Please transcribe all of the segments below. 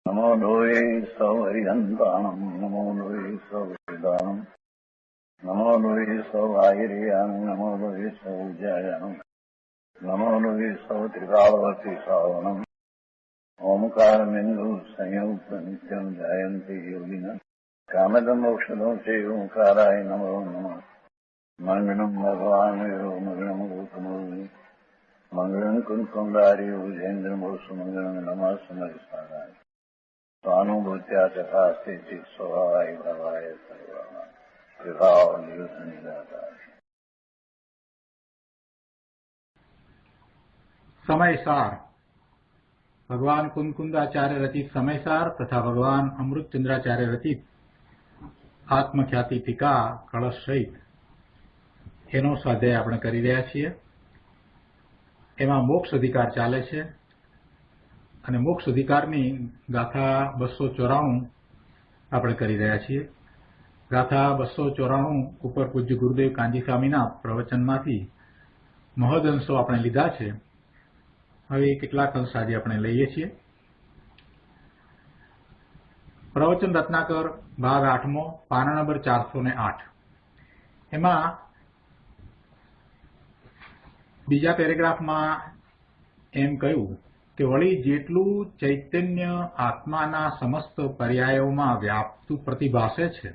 नमो लोये सौहरिहन्ताणम् नमो लोये सौहृदानम् नमो लोये सौभागिर्यानम् नमो लोये सौजायानम् नमो लोये सौत्रिकावती सावनम् ओंकारमिन्दु संयुक्त नित्यम् जायन्ति योगिनः कामदमोक्षदो चैव ओंकाराय नमो नमः मङ्गलम् भगवान् मङ्गलम् गौतमोऽग्नि मङ्गलम् कुन्कुण्डार्यो जयेन्द्रमोऽस्तु मङ्गलम् नमः समरिसाराय स्वानुभूत्या तथास्ति स्वभावाय भवाय सर्वाणां विभावनिदाता। समयसार भगवान कुंदकुंदाचार्य रचित समयसार तथा भगवान अमृतचंद्राचार्य रचित आत्मख्याति टीका कलश सहित एनो स्वाध्याय આપણે કરી રહ્યા છીએ। એમાં મોક્ષ અધિકાર ચાલે છે અને મોક્ષ અધિકારની ગાથા 294 આપણે કરી રહ્યા છીએ। ગાથા 294 ઉપર પૂજ્ય ગુરુદેવ કાંજી સ્વામીના પ્રવચનમાંથી મહદ અંશો આપણે લીધા છે। હવે કેટલાક અંશ આજે આપણે લઈએ છીએ। પ્રવચન રત્નાકર ભાગ 8મો પાના નંબર 408 એમાં બીજા પેરેગ્રાફમાં એમ કહ્યું કે વળી જેટલું ચૈતન્ય આત્માના સમસ્ત પર્યાયોમાં વ્યાપતું પ્રતિભાસે છે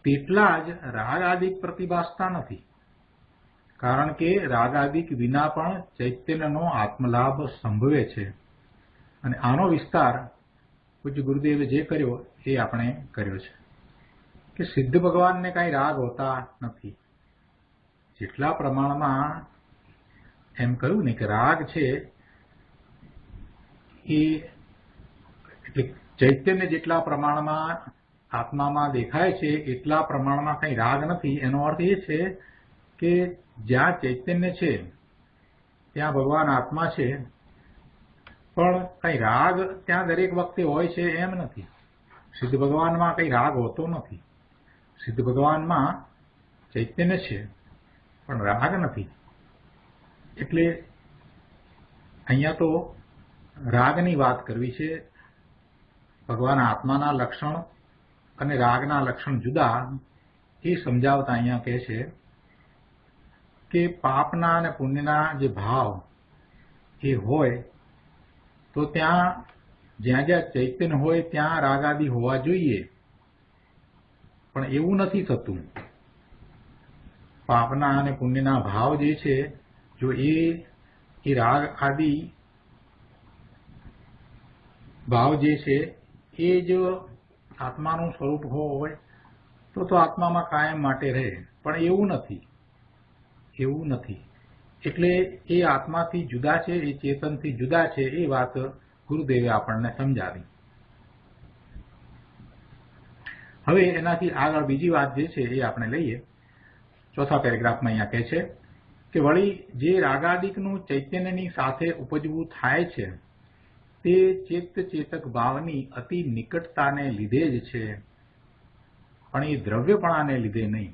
તેટલા જ રાગાદિક પ્રતિભાસતા નથી, કારણ કે રાગાદિક વિના પણ ચૈતન્યનો આત્મલાભ સંભવે છે। અને આનો વિસ્તાર પૂજ્ય ગુરુદેવે જે કર્યો એ આપણે કર્યો છે કે સિદ્ધ ભગવાનને કાંઈ રાગ હોતા નથી। જેટલા પ્રમાણમાં એમ કહ્યું ને કે રાગ છે એ ચૈતન્ય જેટલા પ્રમાણમાં આત્મામાં દેખાય છે એટલા પ્રમાણમાં કંઈ રાગ નથી। એનો અર્થ એ છે કે જ્યાં ચૈતન્ય છે ત્યાં ભગવાન આત્મા છે, પણ કંઈ રાગ ત્યાં દરેક વખતે હોય છે એમ નથી। સિદ્ધ ભગવાનમાં કંઈ રાગ હોતો નથી। સિદ્ધ ભગવાનમાં ચૈતન્ય છે પણ રાગ નથી। એટલે અહીંયા તો રાગની વાત કરવી છે। ભગવાન આત્માના લક્ષણ અને રાગના લક્ષણ જુદા એ સમજાવતા અહીંયા કહે છે કે પાપના અને પુણ્યના જે ભાવ એ હોય તો ત્યાં જ્યાં જ્યાં ચૈતન્ય હોય ત્યાં રાગાદિ હોવા જોઈએ, પણ એવું નથી થતું। પાપના અને પુણ્યના ભાવ જે છે જો એ રાગ આદિ ભાવ જે છે એ જો આત્માનું સ્વરૂપ હોય તો આત્મામાં કાયમ માટે રહે, પણ એવું નથી। એટલે એ આત્માથી જુદા છે, એ ચેતનથી જુદા છે, એ વાત ગુરુદેવે આપણને સમજાવી। હવે એનાથી આગળ બીજી વાત જે છે એ આપણે લઈએ। ચોથા પેરેગ્રાફમાં અહીંયા કહે છે કે વળી જે રાગાદિકનું ચૈતન્યની સાથે ઉપજવું થાય છે તે ચેત ચેતક ભાવની અતિ નિકટતાને લીધે જ છે, પણ એ દ્રવ્યપણાને લીધે નહીં।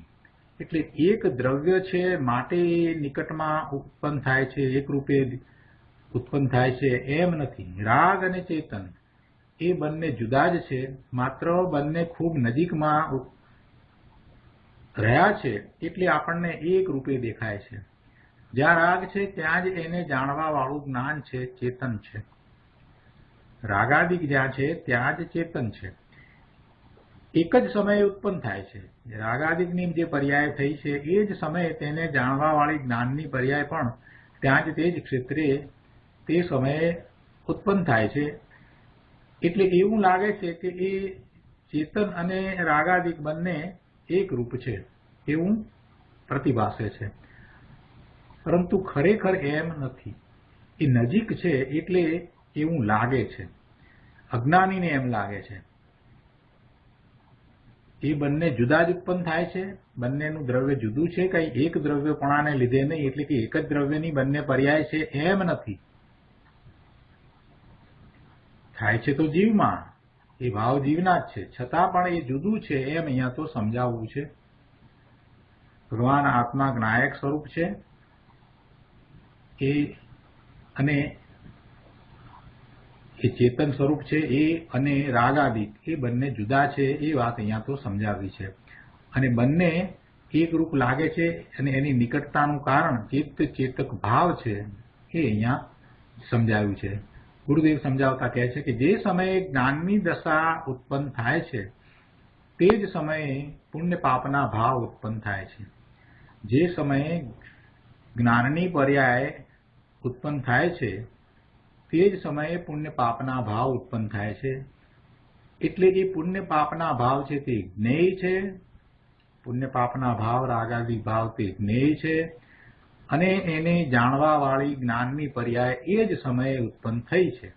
એટલે એક દ્રવ્ય છે માટે નિકટમાં ઉત્પન્ન થાય છે, એક રૂપે ઉત્પન્ન થાય છે એમ નથી। રાગ અને ચેતન એ બંને જુદા જ છે, માત્ર બંને ખૂબ નજીકમાં રહ્યા છે એટલે આપણને એક રૂપે દેખાય છે। જ્યાં રાગ છે ત્યાં જ એને જાણવા વાળું જ્ઞાન છે, ચેતન છે। રાગાદિક જ્યાં છે ત્યાં જ ચેતન છે। એક જ સમયે ઉત્પન્ન થાય છે। રાગાદિકની જે પર્યાય થઈ છે એ જ સમયે તેને જાણવા વાળી જ્ઞાનની પર્યાય પણ ત્યાં જ તે જ ક્ષેત્રે તે સમયે ઉત્પન્ન થાય છે। એટલે એવું લાગે છે કે એ ચેતન અને રાગાદિક બંને એક રૂપ છે એવું પ્રતિભાસે છે, પરંતુ ખરેખર એમ નથી। એ નજીક છે એટલે એવું લાગે છે, અજ્ઞાનીને એમ લાગે છે। એ બંને જુદા જ ઉત્પન્ન થાય છે, બંનેનું દ્રવ્ય જુદું છે, કઈ એક દ્રવ્યપણાને લીધે નહીં। એટલે કે એક જ દ્રવ્યની બંને પર્યાય છે એમ નથી। થાય છે તો જીવમાં, એ ભાવ જીવના જ છે, છતાં પણ એ જુદું છે એમ અહીંયા તો સમજાવવું છે। ભગવાન આત્મા જ્ઞાયક સ્વરૂપ છે અને એ ચેતન સ્વરૂપ છે એ અને રાગાદિક એ બંને જુદા છે એ વાત અહીંયા તો સમજાવી છે. અને બંને એક રૂપ લાગે છે અને એની નિકટતાનું કારણ ચેતક ભાવ છે એ અહીંયા સમજાવ્યું છે. ગુરુદેવ સમજાવતા કહે છે કે જે સમયે જ્ઞાનની દશા ઉત્પન્ન થાય છે તે જ સમયે પુણ્ય પાપના ભાવ ઉત્પન્ન થાય છે. જે સમયે જ્ઞાનની પર્યાય ઉત્પન્ન થાય છે તે જ સમયે પુણ્ય પાપના ભાવ ઉત્પન્ન થાય છે. એટલે જે પુણ્ય પાપના ભાવ છે તે જ્ઞેય છે. પુણ્ય પાપના ભાવ રાગાદિ ભાવ તે જ્ઞેય છે અને એને જાણવા વાળી જ્ઞાનની પર્યાય એ જ સમયે ઉત્પન્ન થઈ છે.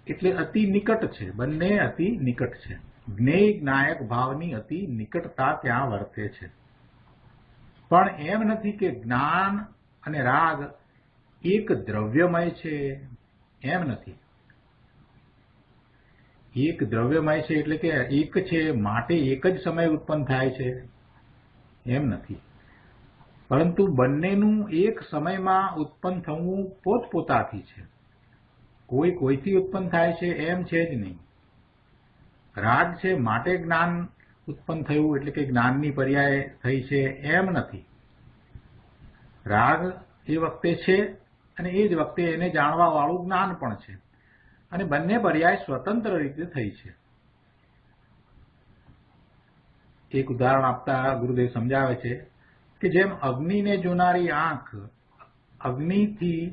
એટલે અતિ નિકટ છે, બંને અતિ નિકટ છે. જ્ઞેય જ્ઞાયક ભાવની અતિ નિકટતા ત્યાં વર્તે છે. પણ એમ નથી કે જ્ઞાન અને રાગ એક દ્રવ્યમય છે, એમ નથી. એક દ્રવ્યમય છે એટલે કે એક છે માટે એક જ સમયે ઉત્પન્ન થાય છે, એમ નથી. પરંતુ બંનેનું એક સમયમાં ઉત્પન્ન થવું પોતપોતાથી છે. કોઈથી ઉત્પન્ન થાય છે એમ છે જ નહીં. રાગ છે માટે જ્ઞાન ઉત્પન્ન થયું એટલે કે જ્ઞાનની પર્યાય થઈ છે એમ નથી. રાગ એ વખતે છે અને એ જ વખતે એને જાણવા વાળું જ્ઞાન પણ છે અને બંને પર્યાય સ્વતંત્ર રીતે થઈ છે. એક ઉદાહરણ આપતા ગુરુદેવ સમજાવે છે કે જેમ અગ્નિને જોનારી આંખ અગ્નિથી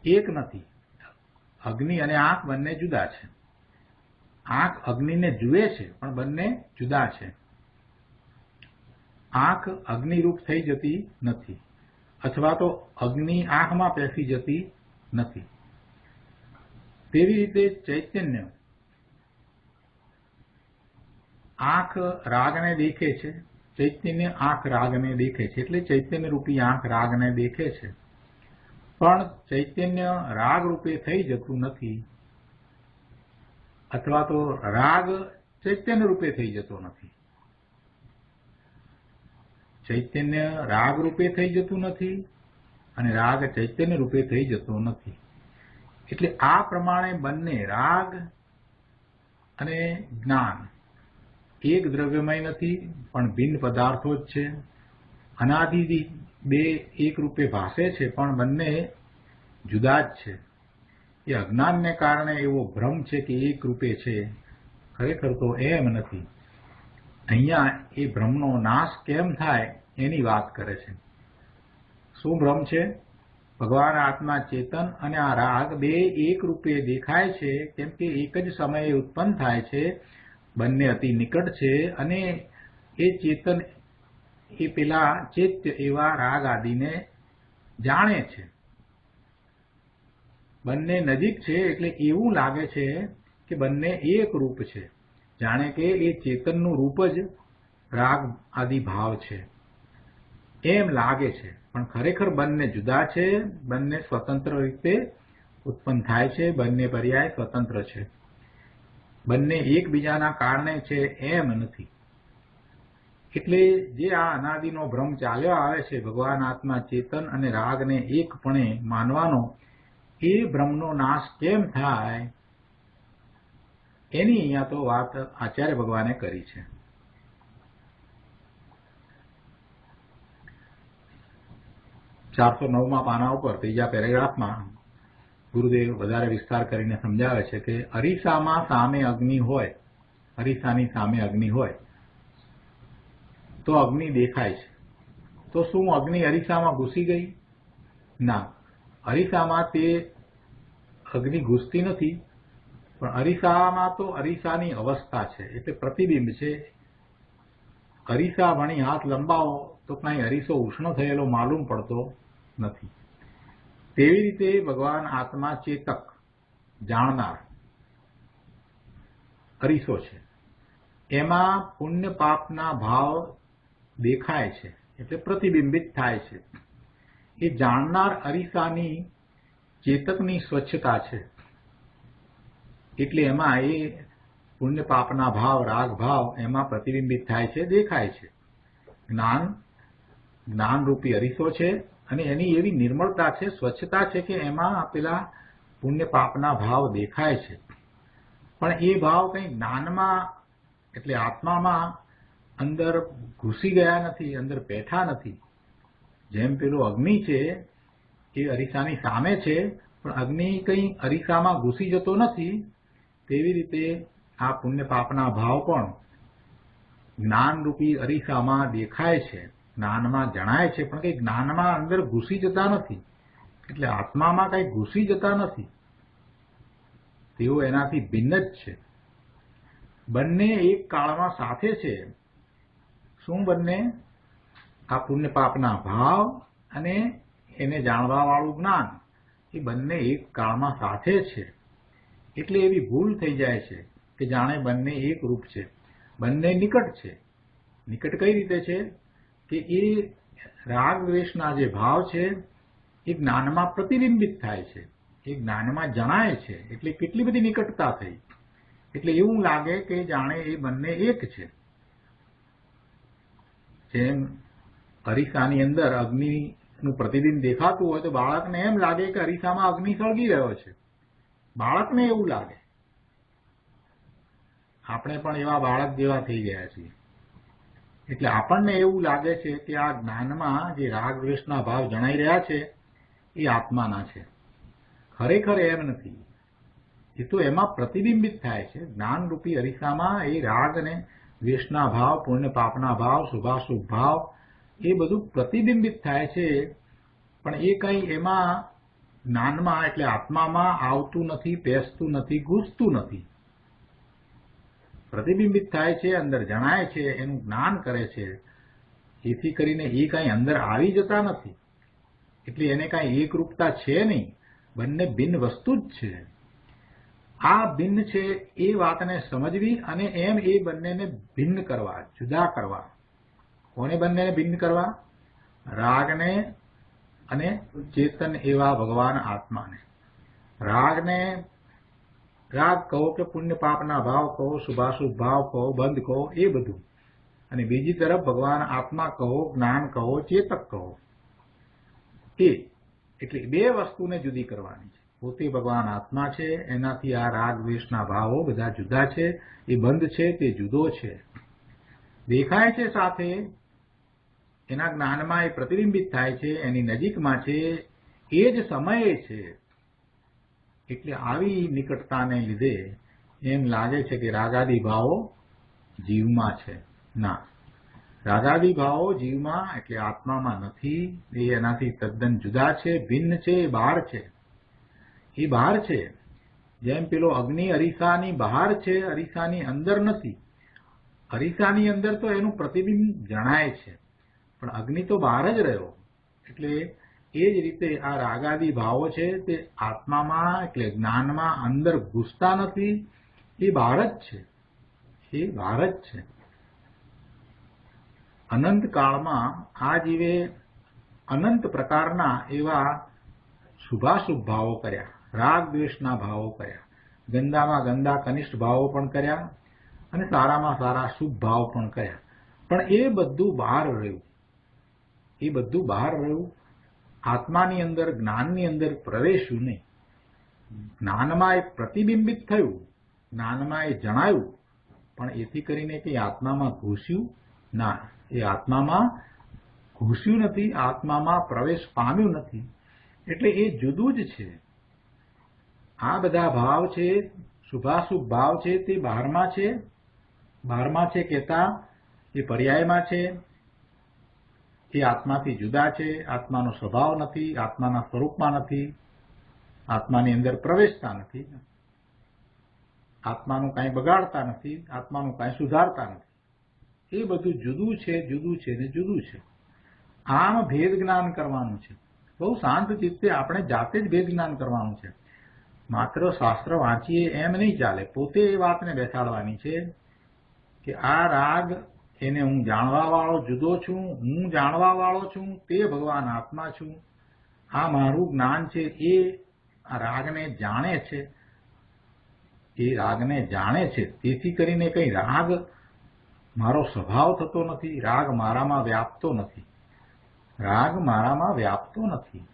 એક નથી. અગ્નિ અને આંખ બંને જુદા છે. આંખ અગ્નિને જુએ છે પણ બંને જુદા છે. આંખ અગ્નિરૂપ થઈ જતી નથી અથવા તો અગ્નિ આંખમાં પેસી જતી નથી. તેવી રીતે ચૈતન્ય આંખ રાગને દેખે છે, ચૈતન્ય આંખ રાગને દેખે છે એટલે ચૈતન્ય રૂપી આંખ રાગને દેખે છે. પણ ચૈતન્ય રાગ રૂપે થઈ જતું નથી અથવા તો રાગ ચૈતન્ય રૂપે થઈ જતો નથી. ચૈતન્ય રાગ રૂપે થઈ જતું નથી અને રાગ ચૈતન્ય રૂપે થઈ જતો નથી. એટલે આ પ્રમાણે બંને રાગ અને જ્ઞાન એક દ્રવ્યમય નથી પણ ભિન્ન પદાર્થો જ છે. અનાદિથી બે એક રૂપે ભાસે છે પણ બંને જુદા જ છે. એ અજ્ઞાનને કારણે એવો ભ્રમ છે કે એક રૂપે છે, ખરેખર તો એમ નથી. અહીંયા એ ભ્રમનો નાશ કેમ થાય એની વાત કરે છે. શું ભ્રમ છે? ભગવાન આત્મા ચેતન અને આ રાગ બે એક રૂપે દેખાય છે કેમ કે એક જ સમયે ઉત્પન્ન થાય છે, બંને અતિ નિકટ છે અને એ ચેતન એ પેલા ચૈત્ય એવા રાગ આદિને જાણે છે. બંને નજીક છે એટલે એવું લાગે છે કે બંને એક રૂપ છે, જાણે કે એ ચેતનનું રૂપ જ રાગ આદિ ભાવ છે એમ લાગે છે. પણ ખરેખર બંને જુદા છે, બંને સ્વતંત્ર રીતે ઉત્પન્ન થાય છે, બંને પર્યાય સ્વતંત્ર છે, બંને એકબીજાના કારણે છે એમ નથી. એટલે જે આ અનાદિનો ભ્રમ ચાલ્યો આવે છે ભગવાન આત્મા ચેતન અને રાગને એકપણે માનવાનો, એ ભ્રમનો નાશ કેમ થાય એની અહીંયા તો વાત આચાર્ય ભગવાને કરી છે. ચારસો 9માં પાના ઉપર ત્રીજા પેરેગ્રાફમાં ગુરુદેવ વધારે વિસ્તાર કરીને સમજાવે છે કે અરીસામાં સામે અગ્નિ હોય, અરીસાની સામે અગ્નિ હોય તો અગ્નિ દેખાય છે. તો શું અગ્નિ અરીસામાં ઘૂસી ગઈ? ના, અરીસામાં તે અગ્નિ ઘૂસતી નથી, પણ અરીસામાં તો અરીસાની અવસ્થા છે એટલે પ્રતિબિંબ છે. અરીસા વણી હાથ લંબાવો તો કાંઈ અરીસો ઉષ્ણ થયેલો માલુમ પડતો નથી. તેવી રીતે ભગવાન આત્મા ચેતક જાણનાર અરીસો છે, એમાં પુણ્ય પાપના ભાવ દેખાય છે એટલે પ્રતિબિંબિત થાય છે. એ જાણનાર અરીસાની ચેતકની સ્વચ્છતા છે એટલે એમાં એ પુણ્ય પાપના ભાવ રાગ ભાવ એમાં પ્રતિબિંબિત થાય છે, દેખાય છે. જ્ઞાનરૂપી અરીસો છે અને એની એવી નિર્મળતા છે, સ્વચ્છતા છે કે એમાં પેલા પુણ્ય પાપના ભાવ દેખાય છે, પણ એ ભાવ કંઈ જ્ઞાનમાં એટલે આત્મામાં અંદર ઘૂસી ગયા નથી, અંદર બેઠા નથી. જેમ પેલો અગ્નિ છે એ અરીસાની સામે છે, પણ અગ્નિ કંઈ અરીસામાં ઘૂસી જતો નથી, તેવી રીતે આ પુણ્ય પાપના ભાવ પણ જ્ઞાનરૂપી અરીસામાં દેખાય છે, જ્ઞાનમાં જણાય છે, પણ કંઈ જ્ઞાનમાં અંદર ઘૂસી જતા નથી. એટલે આત્મામાં કંઈ ઘૂસી જતા નથી, તેઓ એનાથી ભિન્ન જ છે. બંને એક કાળમાં સાથે છે. શું બંને? આ પુણ્ય પાપના ભાવ અને એને જાણવાવાળું જ્ઞાન, એ બંને એક કાળમાં સાથે છે. એટલે એવી ભૂલ થઈ જાય છે કે જાણે બંને એક રૂપ છે, બંને નિકટ છે. નિકટ કઈ રીતે છે કે એ રાગ દ્વેષના જે ભાવ છે એ જ્ઞાનમાં પ્રતિબિંબિત થાય છે, એ જ્ઞાનમાં જણાય છે. એટલે કેટલી બધી નિકટતા થઈ. એટલે એવું લાગે કે જાણે એ બંને એક છે. જેમ અરીસાની અંદર અગ્નિનું પ્રતિબિંબ દેખાતું હોય તો બાળકને એમ લાગે કે અરીસામાં અગ્નિ સળગી રહ્યો છે. બાળકને એવું લાગે. આપણે પણ એવા બાળક જેવા થઈ ગયા છીએ. એટલે આપણને એવું લાગે છે કે આ જ્ઞાનમાં જે રાગ દ્વેષના ભાવ જણાઈ રહ્યા છે એ આત્માના છે. ખરેખર એમ નથી. એ તો એમાં પ્રતિબિંબિત થાય છે. જ્ઞાનરૂપી અરીસામાં એ રાગ અને દ્વેષના ભાવ, પુણ્ય પાપના ભાવ, શુભાશુભ ભાવ એ બધું પ્રતિબિંબિત થાય છે, પણ એ કંઈ એમાં જ્ઞાનમાં એટલે આત્મામાં આવતું નથી, પેસતું નથી, ઘૂસતું નથી. પ્રતિબિંબિત થાય છે, અંદર જણાય છે, એનું જ્ઞાન કરે છે. જેથી કરીને એ કાંઈ અંદર આવી જતા નથી. એટલે એને કાંઈ એકરૂપતા છે નહીં. બંને ભિન્ન વસ્તુ જ છે. આ ભિન્ન છે એ વાતને સમજવી અને એમ એ બંનેને ભિન્ન કરવા, જુદા કરવા. કોને બંનેને ભિન્ન કરવા? રાગને અને ચેતન એવા ભગવાન આત્માને. રાગને રાગ કહો કે પુણ્ય પાપના ભાવ કહો, શુભાશુભ ભાવ કહો, બંધ કહો, એ બધું. અને બીજી તરફ ભગવાન આત્મા કહો, જ્ઞાન કહો, ચેતક કહો. એ એટલે બે વસ્તુને જુદી કરવાની છે. પોતે ભગવાન આત્મા છે, એનાથી આ રાગ દ્વેષના ભાવો બધા જુદા છે. એ બંધ છે, તે જુદો છે. દેખાય છે સાથે, એના જ્ઞાનમાં એ પ્રતિબિંબિત થાય છે, એની નજીકમાં છે, એ જ સમયે છે. એટલે આવી નિકટતાને લીધે એમ લાગે છે કે રાગાદી ભાવો જીવમાં છે. ના, રાગાદી ભાવો જીવમાં એટલે આત્મામાં નથી. એ એનાથી તદ્દન જુદા છે, ભિન્ન છે, એ બહાર છે. એ બહાર છે. જેમ પેલો અગ્નિ અરીસાની બહાર છે, અરીસાની અંદર નથી. અરીસાની અંદર તો એનું પ્રતિબિંબ જણાય છે, પણ અગ્નિ તો બહાર જ રહ્યો. એટલે એ જ રીતે આ રાગાદી ભાવો છે તે આત્મામાં એટલે જ્ઞાનમાં અંદર ઘૂસતા નથી. એ બહાર જ છે. એ બહાર જ છે. અનંત કાળમાં આ જીવે અનંત પ્રકારના એવા શુભાશુભ ભાવો કર્યા, રાગ દ્વેષના ભાવો કર્યા, ગંદામાં ગંદા કનિષ્ઠ ભાવો પણ કર્યા અને સારામાં સારા શુભ ભાવ પણ કર્યા. પણ એ બધું બહાર રહ્યું. એ બધું બહાર રહ્યું. આત્માની અંદર, જ્ઞાનની અંદર પ્રવેશ્યું નહીં. જ્ઞાનમાં એ પ્રતિબિંબિત થયું, જ્ઞાનમાં એ જણાયું, પણ એથી કરીને કે આત્મામાં ઘૂસ્યું ના. એ આત્મામાં ઘૂસ્યું નથી, આત્મામાં પ્રવેશ પામ્યું નથી. એટલે એ જુદું જ છે. આ બધા ભાવ છે, શુભાશુભ ભાવ છે, તે બહારમાં છે. બહારમાં છે કહેતા એ પર્યાયમાં છે. એ આત્માથી જુદા છે. આત્માનો સ્વભાવ નથી, આત્માના સ્વરૂપમાં નથી, આત્માની અંદર પ્રવેશતા નથી, આત્માનું કાંઈ બગાડતા નથી, આત્માનું કાંઈ સુધારતા નથી. એ બધું જુદું છે, જુદું છે ને જુદું છે. આમ ભેદ જ્ઞાન કરવાનું છે. બહુ શાંત ચિત્તે આપણે જાતે જ ભેદ જ્ઞાન કરવાનું છે. માત્ર શાસ્ત્ર વાંચીએ એમ નહીં ચાલે. પોતે એ વાતને બેસાડવાની છે કે આ રાગ એને હું જાણવા વાળો જુદો છું, હું જાણવા વાળો છું, તે ભગવાન આત્મા છું. આ મારું જ્ઞાન છે એ આ રાગને જાણે છે. એ રાગને જાણે છે. તેથી કરીને કંઈ રાગ મારો સ્વભાવ થતો નથી, રાગ મારામાં વ્યાપતો નથી. રાગ મારામાં વ્યાપતો નથી.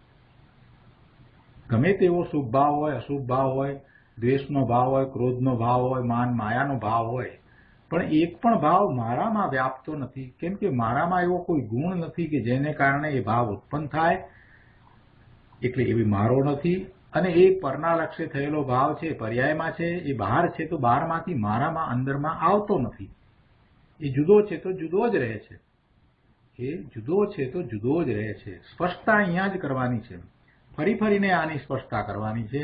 ગમે તેવો શુભ ભાવ હોય, અશુભ ભાવ હોય, દ્વેષનો ભાવ હોય, ક્રોધનો ભાવ હોય, માન માયાનો ભાવ હોય, પણ એક પણ ભાવ મારામાં વ્યાપતો નથી. કેમ કે મારામાં એવો કોઈ ગુણ નથી કે જેને કારણે એ ભાવ ઉત્પન્ન થાય, એટલે એ મારો નથી. અને એ પરના લક્ષ્ય થયેલો ભાવ છે, પર્યાયમાં છે, એ બહાર છે તો બહારમાંથી મારામાં અંદરમાં આવતો નથી. એ જુદો છે તો જુદો જ રહે છે. એ જુદો છે તો જુદો જ રહે છે. સ્પષ્ટતા અહીંયા જ કરવાની છે. ફરી ફરીને આની સ્પષ્ટતા કરવાની છે.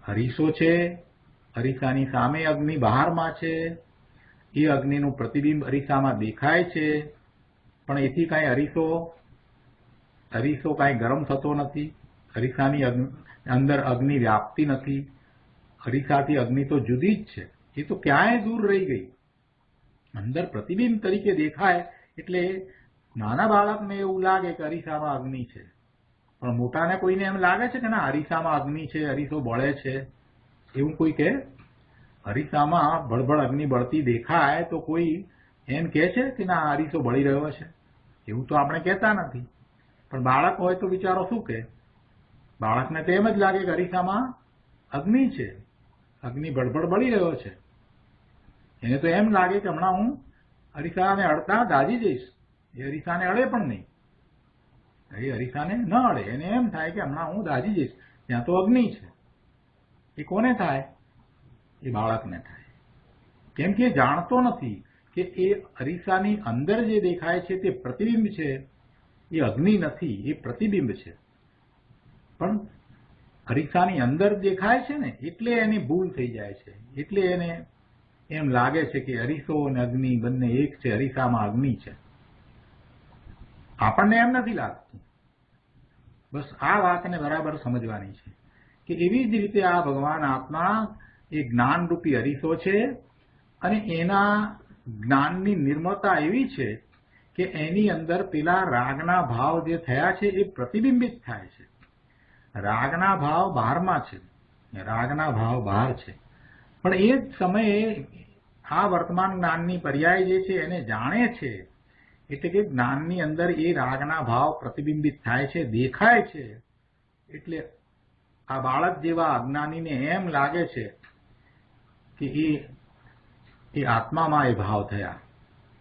અરીસો છે, અરીસાની સામે અગ્નિ બહારમાં છે, એ અગ્નિનું પ્રતિબિંબ અરીસામાં દેખાય છે, પણ એથી કાંઈ અરીસો કાંઈ ગરમ થતો નથી. અરીસાની અંદર અગ્નિ વ્યાપતી નથી. અરીસાથી અગ્નિ તો જુદી જ છે. એ તો ક્યાંય દૂર રહી ગઈ. અંદર પ્રતિબિંબ તરીકે દેખાય એટલે નાના બાળકને એવું લાગે કે અરીસામાં અગ્નિ છે, પણ મોટાને કોઈને એમ લાગે છે કે ના અરીસામાં અગ્નિ છે, અરીસો બળે છે. એવું કોઈ કહે? અરીસામાં ભળભળ અગ્નિ બળતી દેખાય તો કોઈ એમ કહે છે કે ના અરીસો બળી રહ્યો છે? એવું તો આપણે કહેતા નથી. પણ બાળક હોય તો બિચારો શું કહે? બાળકને તો એમ જ લાગે કે અરીસામાં અગ્નિ છે, અગ્નિ ભળભળ બળી રહ્યો છે. એને તો એમ લાગે કે હમણાં હું અરીસાને અડતા દાઝી જઈશ. એ અરીસાને અડે પણ નહીં. એ અરીસાને ન અડે. એને એમ થાય કે હમણાં હું દાઝી જઈશ, ત્યાં તો અગ્નિ છે. એ કોને થાય? એ બાળકને થાય. કેમ કે જાણતો નથી કે એ અરીસાની અંદર જે દેખાય છે તે પ્રતિબિંબ છે, એ અગ્નિ નથી, એ પ્રતિબિંબ છે. પણ અરીસાની અંદર દેખાય છે ને એટલે એની ભૂલ થઈ જાય છે. એટલે એને એમ લાગે છે કે અરીસો અને અગ્નિ બંને એક છે, અરીસામાં અગ્નિ છે. આપણને એમ નથી લાગતું. બસ આ વાતને બરાબર સમજવાની છે કે એવી જ રીતે આ ભગવાન આત્મા એ જ્ઞાનરૂપી અરીસો છે, અને એના જ્ઞાનની નિર્મળતા એવી છે કે એની અંદર પેલા રાગના ભાવ જે થયા છે એ પ્રતિબિંબિત થાય છે. રાગના ભાવ બહારમાં છે, રાગના ભાવ બહાર છે, પણ એ જ સમયે આ વર્તમાન જ્ઞાનની પર્યાય જે છે એને જાણે છે. એટલે કે જ્ઞાનની અંદર એ રાગના ભાવ પ્રતિબિંબિત થાય છે, દેખાય છે. એટલે આ બાળક જેવા અજ્ઞાનીને એમ લાગે છે કે એ આત્મામાં એ ભાવ થયા.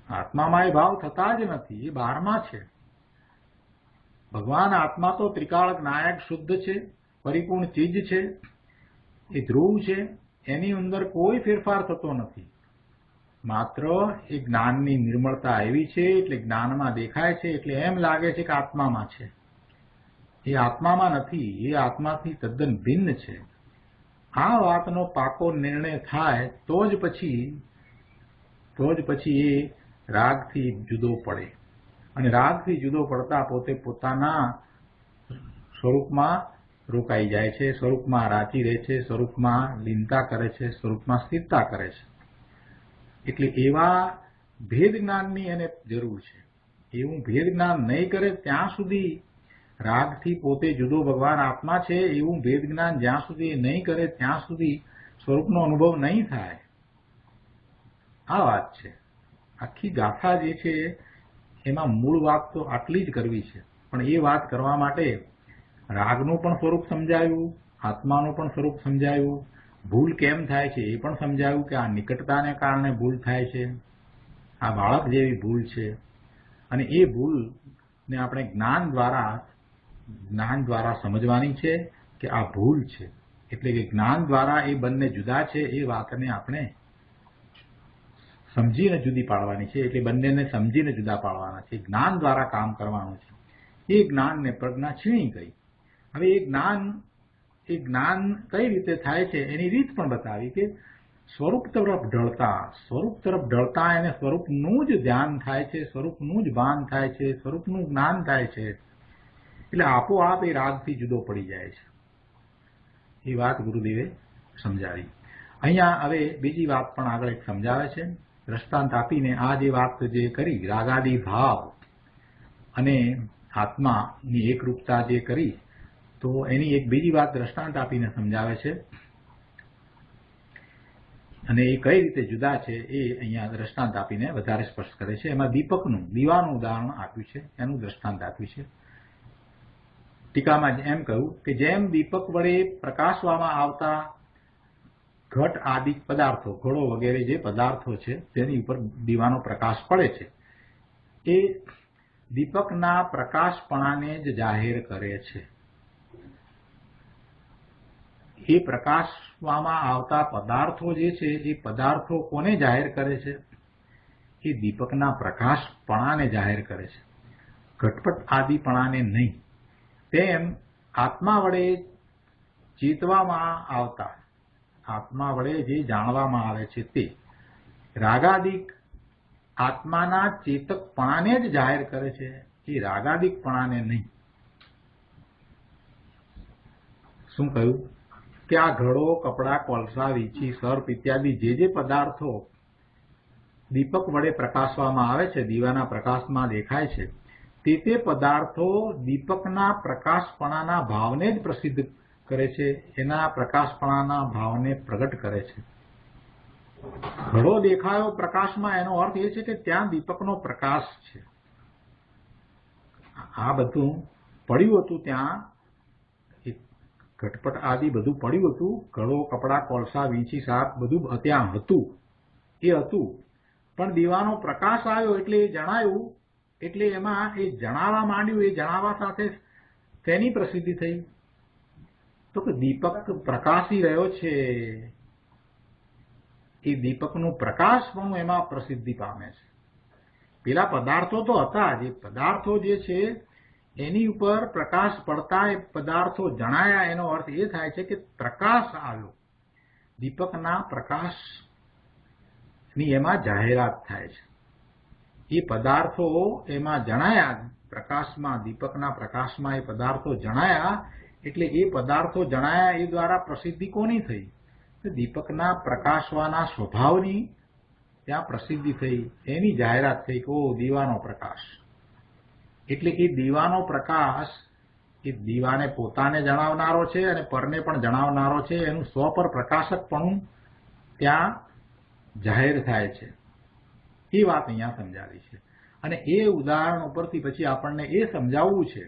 આત્મામાં એ ભાવ થતા જ નથી, એ બહારમાં છે. ભગવાન આત્મા તો ત્રિકાળ નાયક શુદ્ધ છે, પરિપૂર્ણ ચીજ છે, એ ધ્રુવ છે. એની અંદર કોઈ ફેરફાર થતો નથી. માત્ર એ જ્ઞાનની નિર્મળતા એવી છે એટલે જ્ઞાનમાં દેખાય છે, એટલે એમ લાગે છે કે આત્મામાં છે. એ આત્મામાં નથી, એ આત્માથી તદ્દન ભિન્ન છે. આ વાતનો પાકો નિર્ણય થાય તો જ પછી એ રાગથી જુદો પડે. અને રાગથી જુદો પડતા પોતે પોતાના સ્વરૂપમાં રોકાઈ જાય છે, સ્વરૂપમાં રાચી રહે છે, સ્વરૂપમાં લીનતા કરે છે, સ્વરૂપમાં સ્થિરતા કરે છે. એટલે એવા ભેદ જ્ઞાનની એને જરૂર છે. એવું ભેદ જ્ઞાન નહીં કરે ત્યાં સુધી, રાગથી પોતે જુદો ભગવાન આત્મા છે એવું ભેદ જ્ઞાન જ્યાં સુધી નહીં કરે ત્યાં સુધી સ્વરૂપનો અનુભવ નહીં થાય. આ વાત છે. આખી ગાથા જે છે એમાં મૂળ વાત તો આટલી જ કરવી છે. પણ એ વાત કરવા માટે રાગનું પણ સ્વરૂપ સમજાયું, આત્માનું પણ સ્વરૂપ સમજાયું, ભૂલ કેમ થાય છે એ પણ સમજાયું કે આ નિકટતાને કારણે ભૂલ થાય છે, આ બાળક જેવી ભૂલ છે. અને એ ભૂલને આપણે જ્ઞાન દ્વારા સમજવાની છે કે આ ભૂલ છે. એટલે કે જ્ઞાન દ્વારા એ બંને જુદા છે એ વાતને આપણે સમજીને જુદી પાડવાની છે. એટલે બંનેને સમજીને જુદા પાડવાના છે. જ્ઞાન દ્વારા કામ કરવાનું છે. એ જ્ઞાનને પ્રજ્ઞા છીણી ગઈ. હવે એ જ્ઞાન કઈ રીતે થાય છે એની રીત પણ બતાવી કે સ્વરૂપ તરફ ઢળતા એને સ્વરૂપનું જ ધ્યાન થાય છે, સ્વરૂપનું જ ભાન થાય છે, સ્વરૂપનું જ્ઞાન થાય છે. એટલે આપોઆપ એ રાગથી જુદો પડી જાય છે. એ વાત ગુરુદેવે સમજાવી. અહીંયા હવે બીજી વાત પણ આગળ એક સમજાવે છે. દ્રષ્ટાંત આપીને આ જે વાત જે કરી રાગાદી ભાવ અને આત્માની એકરૂપતા જે કરી, તો એની એક બીજી વાત દ્રષ્ટાંત આપીને સમજાવે છે. અને એ કઈ રીતે જુદા છે એ અહીંયા દ્રષ્ટાંત આપીને વધારે સ્પષ્ટ કરે છે. એમાં દીવાનું ઉદાહરણ આપ્યું છે, એનું દ્રષ્ટાંત આપ્યું છે. ટીકામાં એમ કહ્યું કે જેમ દીપક વડે પ્રકાશવામાં આવતા ઘટ આદિ પદાર્થો, ઘડો વગેરે જે પદાર્થો છે તેની ઉપર દીવાનો પ્રકાશ પડે છે, એ દીપકના પ્રકાશપણાને જ જાહેર કરે છે. એ પ્રકાશવામાં આવતા પદાર્થો જે છે એ પદાર્થો કોને જાહેર કરે છે? એ દીપકના પ્રકાશપણાને જાહેર કરે છે, ઘટપટ આદિપણાને નહીં. તેમ આત્મા વડે ચેતવામાં આવતા, આત્મા વડે જે જાણવામાં આવે છે તે રાગાદિક આત્માના ચેતકપણાને જ જાહેર કરે છે, એ રાગાદિકપણાને નહીં. શું કહ્યું કે આ ઘડો, કપડા, કોલસા, વીછી, સર્પ ઇત્યાદિ જે પદાર્થો દીપક વડે પ્રકાશવામાં આવે છે, દીવાના પ્રકાશમાં દેખાય છે, તે પદાર્થો દીપકના પ્રકાશપણાના ભાવને જ પ્રસિદ્ધ કરે છે, એના પ્રકાશપણાના ભાવને પ્રગટ કરે છે. ઘડો દેખાયો પ્રકાશમાં, એનો અર્થ એ છે કે ત્યાં દીપકનો પ્રકાશ છે. આ બધું પડ્યું હતું, ત્યાં ઘટપટ આદિ બધું પડ્યું હતું, ઘડો, કપડા, કોલસા, વીંછી, સાપ બધું ત્યાં હતું, એ હતું. પણ દીવાનો પ્રકાશ આવ્યો એટલે એ જણાયું, એટલે એમાં એ જણાવવા માંડ્યું, એ જણાવવા સાથે તેની પ્રસિદ્ધિ થઈ. તો કે દીપક પ્રકાશી રહ્યો છે, એ દીપકનું પ્રકાશપણું એમાં પ્રસિદ્ધિ પામે છે. પેલા પદાર્થો તો હતા, જે પદાર્થો જે છે એની ઉપર પ્રકાશ પડતા એ પદાર્થો જણાયા, એનો અર્થ એ થાય છે કે પ્રકાશ આવ્યો, દીપકના પ્રકાશની એમાં જાહેરાત થાય છે. એ પદાર્થો એમાં જણાયા, પ્રકાશમાં, દીપકના પ્રકાશમાં એ પદાર્થો જણાયા, એટલે એ પદાર્થો જણાયા એ દ્વારા પ્રસિદ્ધિ કોની થઈ? દીપકના પ્રકાશવાના સ્વભાવની ત્યાં પ્રસિદ્ધિ થઈ, એની જાહેરાત થઈ કે ઓ દીવાનો પ્રકાશ. એટલે એ દીવાનો પ્રકાશ એ દીવાને પોતાને જણાવનારો છે અને પરને પણ જણાવનારો છે, એનું સ્વપર પ્રકાશકપણું ત્યાં જાહેર થાય છે. એ વાત અહીંયા સમજાવી છે. અને એ ઉદાહરણ ઉપરથી પછી આપણને એ સમજાવવું છે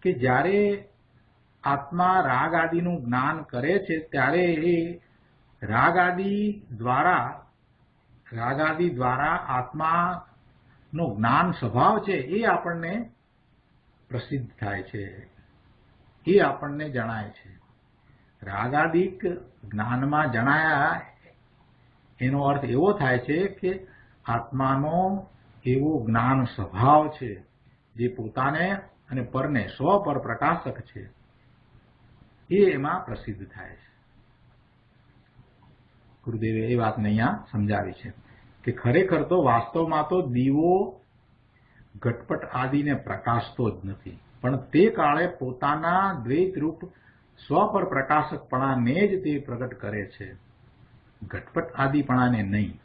કે જ્યારે આત્મા રાગ આદિનું જ્ઞાન કરે છે ત્યારે એ રાગ આદિ દ્વારા આત્માનો જ્ઞાન સ્વભાવ છે એ આપણને પ્રસિદ્ધ થાય છે, એ આપણને જણાય છે. રાગાદિક જ્ઞાનમાં જણાયા એનો અર્થ એવો થાય છે કે આત્માનો એવો જ્ઞાન સ્વભાવ છે જે પોતાને અને પરને સ્વપર પ્રકાશક છે, એ એમાં પ્રસિદ્ધ થાય છે. ગુરુદેવે એ વાતને અહીંયા સમજાવી છે કે ખરેખર તો વાસ્તવમાં તો દીવો ઘટપટ આદિને પ્રકાશતો જ નથી, પણ તે કાળે પોતાના દ્વૈતરૂપ સ્વપર પ્રકાશકપણાને જ તે પ્રગટ કરે છે, ઘટપટ આદિપણાને નહીં.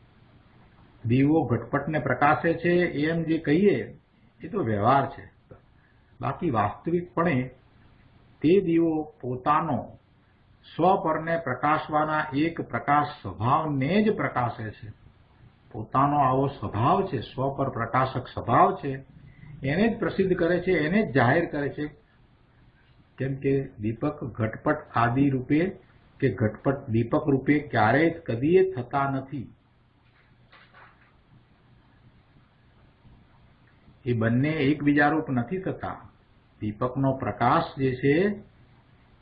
દીવો ઘટપટને પ્રકાશે છે એમ જે કહીએ એ તો વ્યવહાર છે, બાકી વાસ્તવિકપણે તે દીવો પોતાનો સ્વપરને પ્રકાશવાના એક પ્રકાશ સ્વભાવને જ પ્રકાશે છે. પોતાનો આવો સ્વભાવ છે, સ્વપર પ્રકાશક સ્વભાવ છે, એને જ પ્રસિદ્ધ કરે છે, એને જ જાહેર કરે છે. કેમ કે દીપક ઘટપટ આદિ રૂપે કે ઘટપટ દીપક રૂપે ક્યારેય કદીએ થતા નથી. એ બંને એકબીજા રૂપ નથી થતા. દીપકનો પ્રકાશ જે છે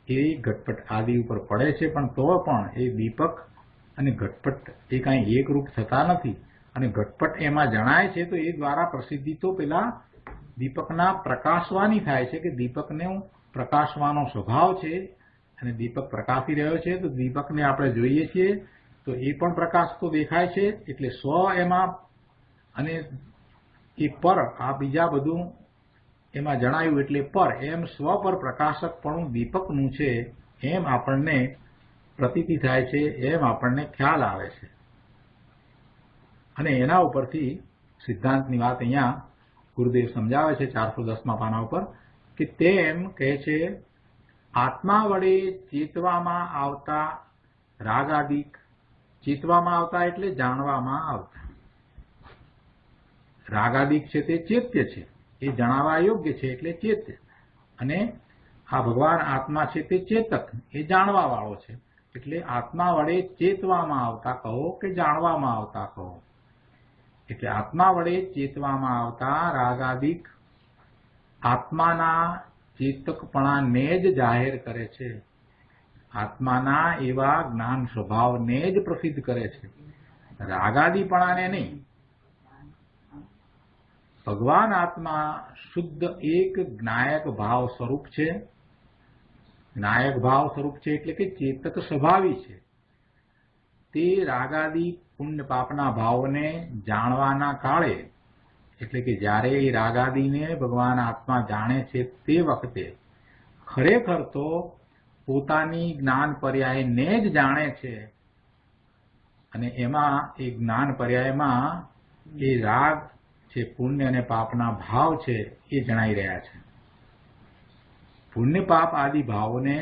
એ ઘટપટ આદિ ઉપર પડે છે, પણ તો પણ એ દીપક અને ઘટપટ એ કાંઈ એક રૂપ થતા નથી. અને ઘટપટ એમાં જણાય છે તો એ દ્વારા પ્રસિદ્ધિ તો પેલા દીપકના પ્રકાશવાની થાય છે કે દીપકને પ્રકાશવાનો સ્વભાવ છે અને દીપક પ્રકાશી રહ્યો છે, તો દીપકને આપણે જોઈએ છીએ તો એ પણ પ્રકાશ તો દેખાય છે, એટલે સ્વ એમાં અને એ પર, આ બીજા બધું એમાં જણાયું એટલે પર, એમ સ્વ પર પ્રકાશકપણું દીપકનું છે એમ આપણને પ્રતીતિ થાય છે, એમ આપણને ખ્યાલ આવે છે. અને એના ઉપરથી સિદ્ધાંતની વાત અહીંયા ગુરુદેવ સમજાવે છે 410મા પાના ઉપર કે તેમ કહે છે આત્મા વડે ચેતવામાં આવતા રાગાદિક, ચેતવામાં આવતા એટલે જાણવામાં આવતા. રાગાદિક છે તે ચેત્ય છે, એ જણાવવા યોગ્ય છે એટલે ચેત્ય. અને આ ભગવાન આત્મા છે તે ચેતક, એ જાણવા વાળો છે. એટલે આત્મા વડે ચેતવામાં આવતા કહો કે જાણવામાં આવતા કહો. એટલે આત્મા વડે ચેતવામાં આવતા રાગાદિક આત્માના ચેતકપણાને જ જાહેર કરે છે, આત્માના એવા જ્ઞાન સ્વભાવને જ પ્રસિદ્ધ કરે છે, રાગાદિપણાને નહીં. ભગવાન આત્મા શુદ્ધ એક જ્ઞાયક ભાવ સ્વરૂપ છે. જ્ઞાયક ભાવ સ્વરૂપ છે એટલે કે ચેતક સ્વભાવી છે. તે રાગાદિ પુણ્ય પાપના ભાવને જાણવાના કાળે, એટલે કે જ્યારે એ રાગાદિને ભગવાન આત્મા જાણે છે તે વખતે ખરેખર તો પોતાની જ્ઞાન પર્યાયને જ જાણે છે. અને એમાં એ જ્ઞાન પર્યાયમાં એ રાગ છે, પુણ્ય અને પાપના ભાવ છે, એ જણાઈ રહ્યા છે. પુણ્ય પાપ આદિ ભાવોને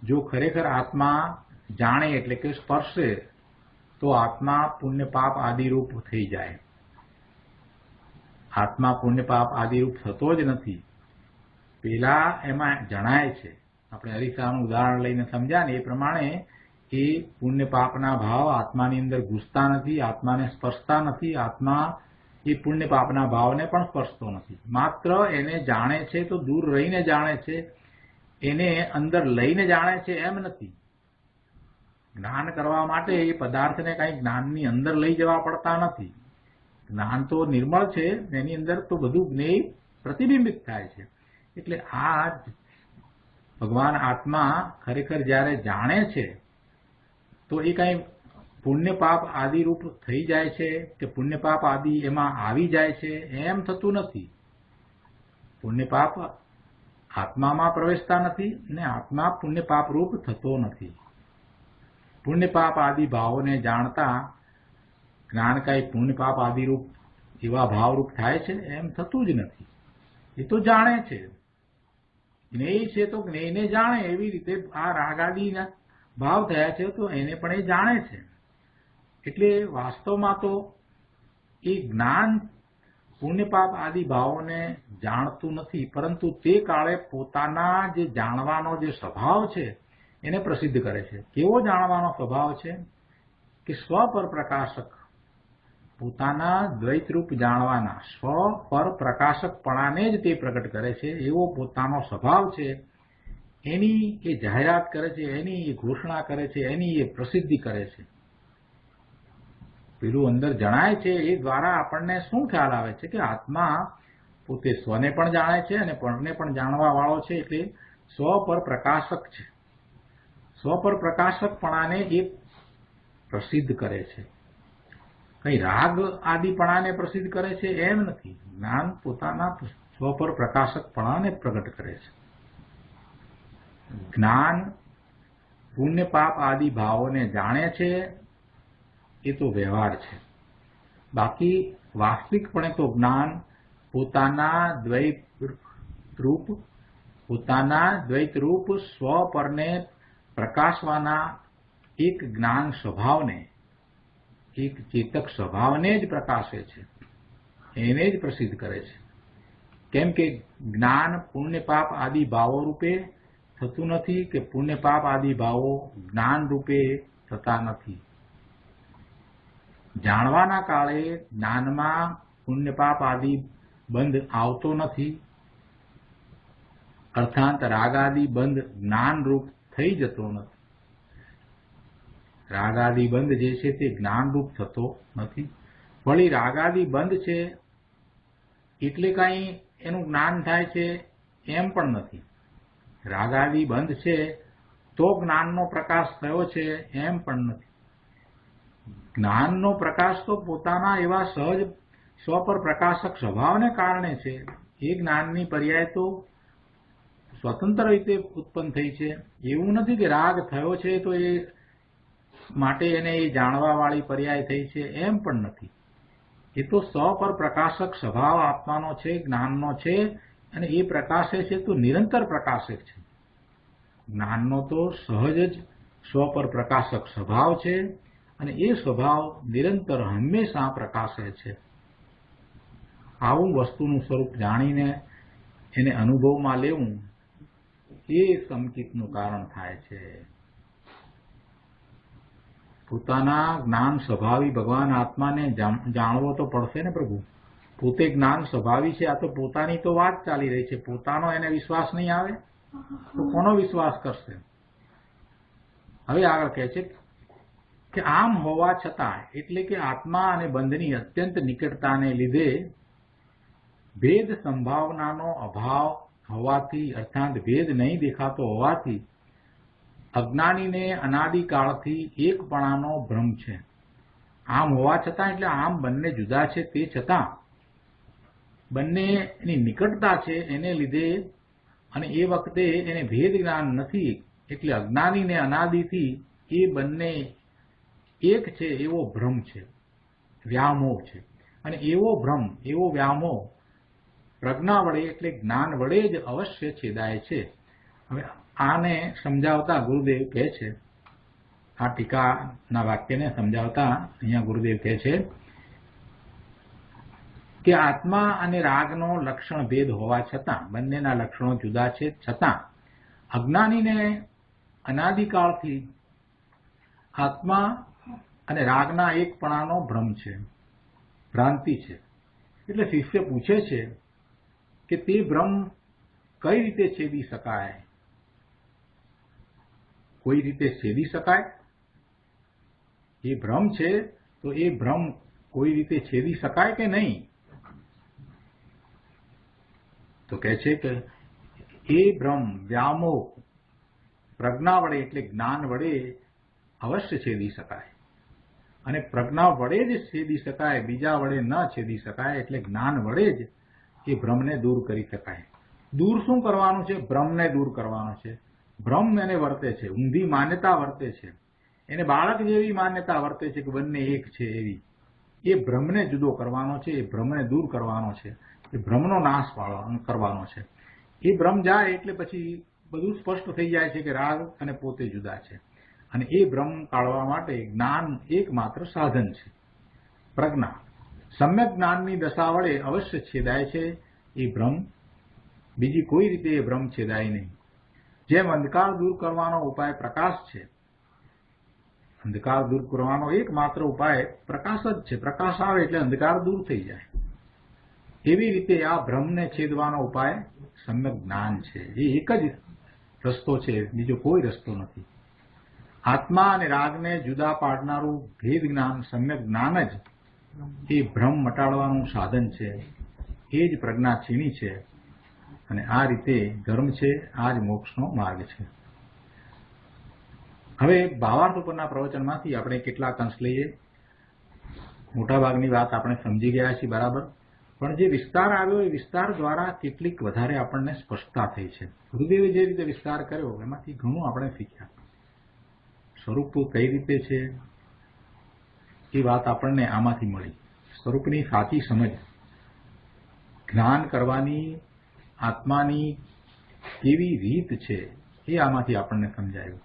જો ખરેખર આત્મા જાણે એટલે કે સ્પર્શે તો આત્મા પુણ્ય પાપ આદિરૂપ થઈ જાય. આત્મા પુણ્ય પાપ આદિરૂપ થતો જ નથી. પેલા એમાં જણાય છે. આપણે અરીસાનું ઉદાહરણ લઈને સમજ્યા ને એ પ્રમાણે એ પુણ્ય પાપના ભાવ આત્માની અંદર ઘૂસતા નથી, આત્માને સ્પર્શતા નથી. આત્મા એ પુણ્ય પાપના ભાવને પણ સ્પર્શતો નથી. માત્ર એને જાણે છે તો દૂર રહીને જાણે છે, એને અંદર લઈને જાણે છે એમ નથી. જ્ઞાન કરવા માટે એ પદાર્થને કઈ જ્ઞાનની અંદર લઈ જવા પડતા નથી. જ્ઞાન તો નિર્મળ છે, એની અંદર તો બધું જ્ઞેય પ્રતિબિંબિત થાય છે. એટલે આ ભગવાન આત્મા ખરેખર જ્યારે જાણે છે તો એ કઈ પુણ્ય પાપ આદિ રૂપ થઈ જાય છે કે પુણ્ય પાપ આદિ એમાં આવી જાય છે એમ થતું નથી. પુણ્ય પાપ આત્મામાં પ્રવેશતા નથી ને આત્મા પુણ્ય પાપ રૂપ થતો નથી. પુણ્ય પાપ આદિ ભાવોને જાણતા જ્ઞાન કઈ પુણ્ય પાપ આદિ રૂપ એવા ભાવરૂપ થાય છે એમ થતું જ નથી. એ તો જાણે છે. જ્ઞેય છે તો જ્ઞેયને જાણે. એવી રીતે આ રાગાદિના ભાવ થયા છે તો એને પણ એ જાણે છે. એટલે વાસ્તવમાં તો એ જ્ઞાન પુણ્ય પાપ આદિ ભાવોને જાણતું નથી, પરંતુ તે કાળે પોતાના જે જાણવાનો જે સ્વભાવ છે એને પ્રસિદ્ધ કરે છે. કેવો જાણવાનો સ્વભાવ છે કે સ્વ પર પ્રકાશક, પોતાના દ્વૈતરૂપ જાણવાના સ્વ પર પ્રકાશકપણાને જ તે પ્રગટ કરે છે. એવો પોતાનો સ્વભાવ છે, એની એ જાહેરાત કરે છે, એની એ ઘોષણા કરે છે, એની એ પ્રસિદ્ધિ કરે છે. પેલું અંદર જણાય છે એ દ્વારા આપણને શું ખ્યાલ આવે છે કે આત્મા પોતે સ્વને પણ જાણે છે અને પરને પણ જાણવા વાળો છે. એટલે સ્વ પર પ્રકાશક છે. સ્વ પર પ્રકાશકપણાને એ પ્રસિદ્ધ કરે છે. કઈ રાગ આદિપણાને પ્રસિદ્ધ કરે છે એમ નથી. જ્ઞાન પોતાના સ્વ પર પ્રકાશકપણાને પ્રગટ કરે છે. જ્ઞાન પુણ્ય પાપ આદિ ભાવોને જાણે છે એ તો વ્યવહાર છે. બાકી વાસ્તવિકપણે તો જ્ઞાન પોતાના દ્વૈત રૂપ સ્વ પરને પ્રકાશવાના એક જ્ઞાન સ્વભાવને, એક ચેતક સ્વભાવને જ પ્રકાશે છે, એને જ પ્રસિદ્ધ કરે છે. કેમ કે જ્ઞાન પુણ્ય પાપ આદિ ભાવો રૂપે થતું નથી કે પુણ્ય પાપ આદિ ભાવો જ્ઞાન રૂપે થતા નથી. જાણવાના કાળે જ્ઞાનમાં પુણ્ય પાપ આદિ બંધ આવતો નથી. અર્થાંત રાગાદિ બંધ જ્ઞાન રૂપ થઈ જતો નથી. રાગાદિ બંધ જે છે તે જ્ઞાન રૂપ થતો નથી. વળી રાગાદિ બંધ છે એટલે કઈ એનું જ્ઞાન થાય છે એમ પણ નથી. રાગાદિ બંધ છે તો જ્ઞાનનો પ્રકાશ થયો છે એમ પણ નથી. જ્ઞાનનો પ્રકાશ તો પોતાના એવા સહજ સ્વ પર પ્રકાશક સ્વભાવને કારણે છે. એ જ્ઞાનની પર્યાય તો સ્વતંત્ર રીતે ઉત્પન્ન થઈ છે. એવું નથી કે રાગ થયો છે તો એ માટે એને એ જાણવા વાળી પર્યાય થઈ છે એમ પણ નથી. એ તો સ્વ પર પ્રકાશક સ્વભાવ આત્માનો છે, જ્ઞાનનો છે, અને એ પ્રકાશે છે તો નિરંતર પ્રકાશે છે. જ્ઞાનનો તો સહજ જ સ્વ પર પ્રકાશક સ્વભાવ છે અને એ સ્વભાવ નિરંતર હંમેશા પ્રકાશે છે. આવું વસ્તુનું સ્વરૂપ જાણીને એને અનુભવમાં લેવું એ સંચિતનું કારણ થાય છે. પોતાના જ્ઞાન સ્વભાવી ભગવાન આત્માને જાણવો તો પડશે ને પ્રભુ. પોતે જ્ઞાન સ્વભાવી છે. આ તો પોતાની તો વાત ચાલી રહી છે. પોતાનો એને વિશ્વાસ નહીં આવે તો કોનો વિશ્વાસ કરશે? હવે આગળ કહે છે કે આમ હોવા છતાં, એટલે કે આત્મા અને બંધની અત્યંત નિકટતાને લીધે ભેદ સંભાવનાનો અભાવ હોવાથી, અર્થાત ભેદ નહીં દેખાતો હોવાથી અજ્ઞાનીને અનાદિકાળથી એકપણાનો ભ્રમ છે. આમ હોવા છતાં એટલે આમ બંને જુદા છે તે છતાં બંનેની નિકટતા છે એને લીધે, અને એ વખતે એને ભેદ જ્ઞાન નથી એટલે અજ્ઞાનીને અનાદિથી એ બંને એક છે એવો ભ્રમ છે, વ્યામોહ છે. અને એવો ભ્રમ, એવો વ્યામોહ પ્રજ્ઞા વડે એટલે જ્ઞાન વડે જ અવશ્ય છેદાય છે. હવે આને સમજાવતા ગુરુદેવ કહે છે, આ ટીકાના વાક્યને સમજાવતા અહીંયા ગુરુદેવ કહે છે કે આત્મા અને રાગનો લક્ષણ ભેદ હોવા છતાં, બંનેના લક્ષણો જુદા છે છતાં અજ્ઞાનીને અનાદિકાળથી આત્મા અને રાગના એકપણાનો ભ્રમ છે, ભ્રાંતિ છે. એટલે શિષ્ય પૂછે છે કે તે ભ્રમ કઈ રીતે છેદી શકાય? કોઈ રીતે છેદી શકાય? એ ભ્રમ છે તો એ ભ્રમ કોઈ રીતે છેદી શકાય કે નહીં? તો કહે છે કે એ ભ્રમ, વ્યામોહ પ્રજ્ઞા વડે એટલે જ્ઞાન વડે અવશ્ય છેદી શકાય. અને પ્રજ્ઞા વડે જ છેદી શકાય, બીજા વડે ન છેદી શકાય. એટલે જ્ઞાન વડે જ એ ભ્રમને દૂર કરી શકાય. દૂર શું કરવાનું છે? ભ્રમને દૂર કરવાનો છે. ભ્રમ એને વર્તે છે, ઊંધી માન્યતા વર્તે છે, એને બાળક જેવી માન્યતા વર્તે છે કે બંને એક છે એવી. એ ભ્રમને જુદો કરવાનો છે, એ ભ્રમને દૂર કરવાનો છે, એ ભ્રમનો નાશ કરવાનો છે. એ ભ્રમ જાય એટલે પછી બધું સ્પષ્ટ થઈ જાય છે કે રાગ અને પોતે જુદા છે. અને એ ભ્રમ કાઢવા માટે જ્ઞાન એકમાત્ર સાધન છે. પ્રજ્ઞા સમ્યક જ્ઞાનની દશા વડે અવશ્ય છેદાય છે એ ભ્રમ. બીજી કોઈ રીતે એ ભ્રમ છેદાય નહીં. જેમ અંધકાર દૂર કરવાનો ઉપાય પ્રકાશ છે, અંધકાર દૂર કરવાનો એકમાત્ર ઉપાય પ્રકાશ જ છે. પ્રકાશ આવે એટલે અંધકાર દૂર થઈ જાય. એવી રીતે આ ભ્રમને છેદવાનો ઉપાય સમ્યક જ્ઞાન છે. એ એક જ રસ્તો છે, બીજો કોઈ રસ્તો નથી. આત્મા અને રાગને જુદા પાડનારું ભેદ જ્ઞાન, સમ્યક જ્ઞાન જ એ ભ્રમ મટાડવાનું સાધન છે. એ જ પ્રજ્ઞા છીણી છે. અને આ રીતે ધર્મ છે, આ જ મોક્ષનો માર્ગ છે. હવે ભાવાર્થ ઉપરના પ્રવચનમાંથી આપણે કેટલાક અંશ લઈએ. મોટાભાગની વાત આપણે સમજી ગયા છીએ બરાબર, પણ જે વિસ્તાર આવ્યો એ વિસ્તાર દ્વારા કેટલીક વધારે આપણને સ્પષ્ટતા થઈ છે. ગુરુદેવે જે રીતે વિસ્તાર કર્યો એમાંથી ઘણું આપણે શીખ્યા. સ્વરૂપ કઈ રીતે છે એ વાત આપણને આમાંથી મળી. સ્વરૂપની સાચી સમજ, જ્ઞાન કરવાની આત્માની કેવી રીત છે એ આમાંથી આપણને સમજાયું.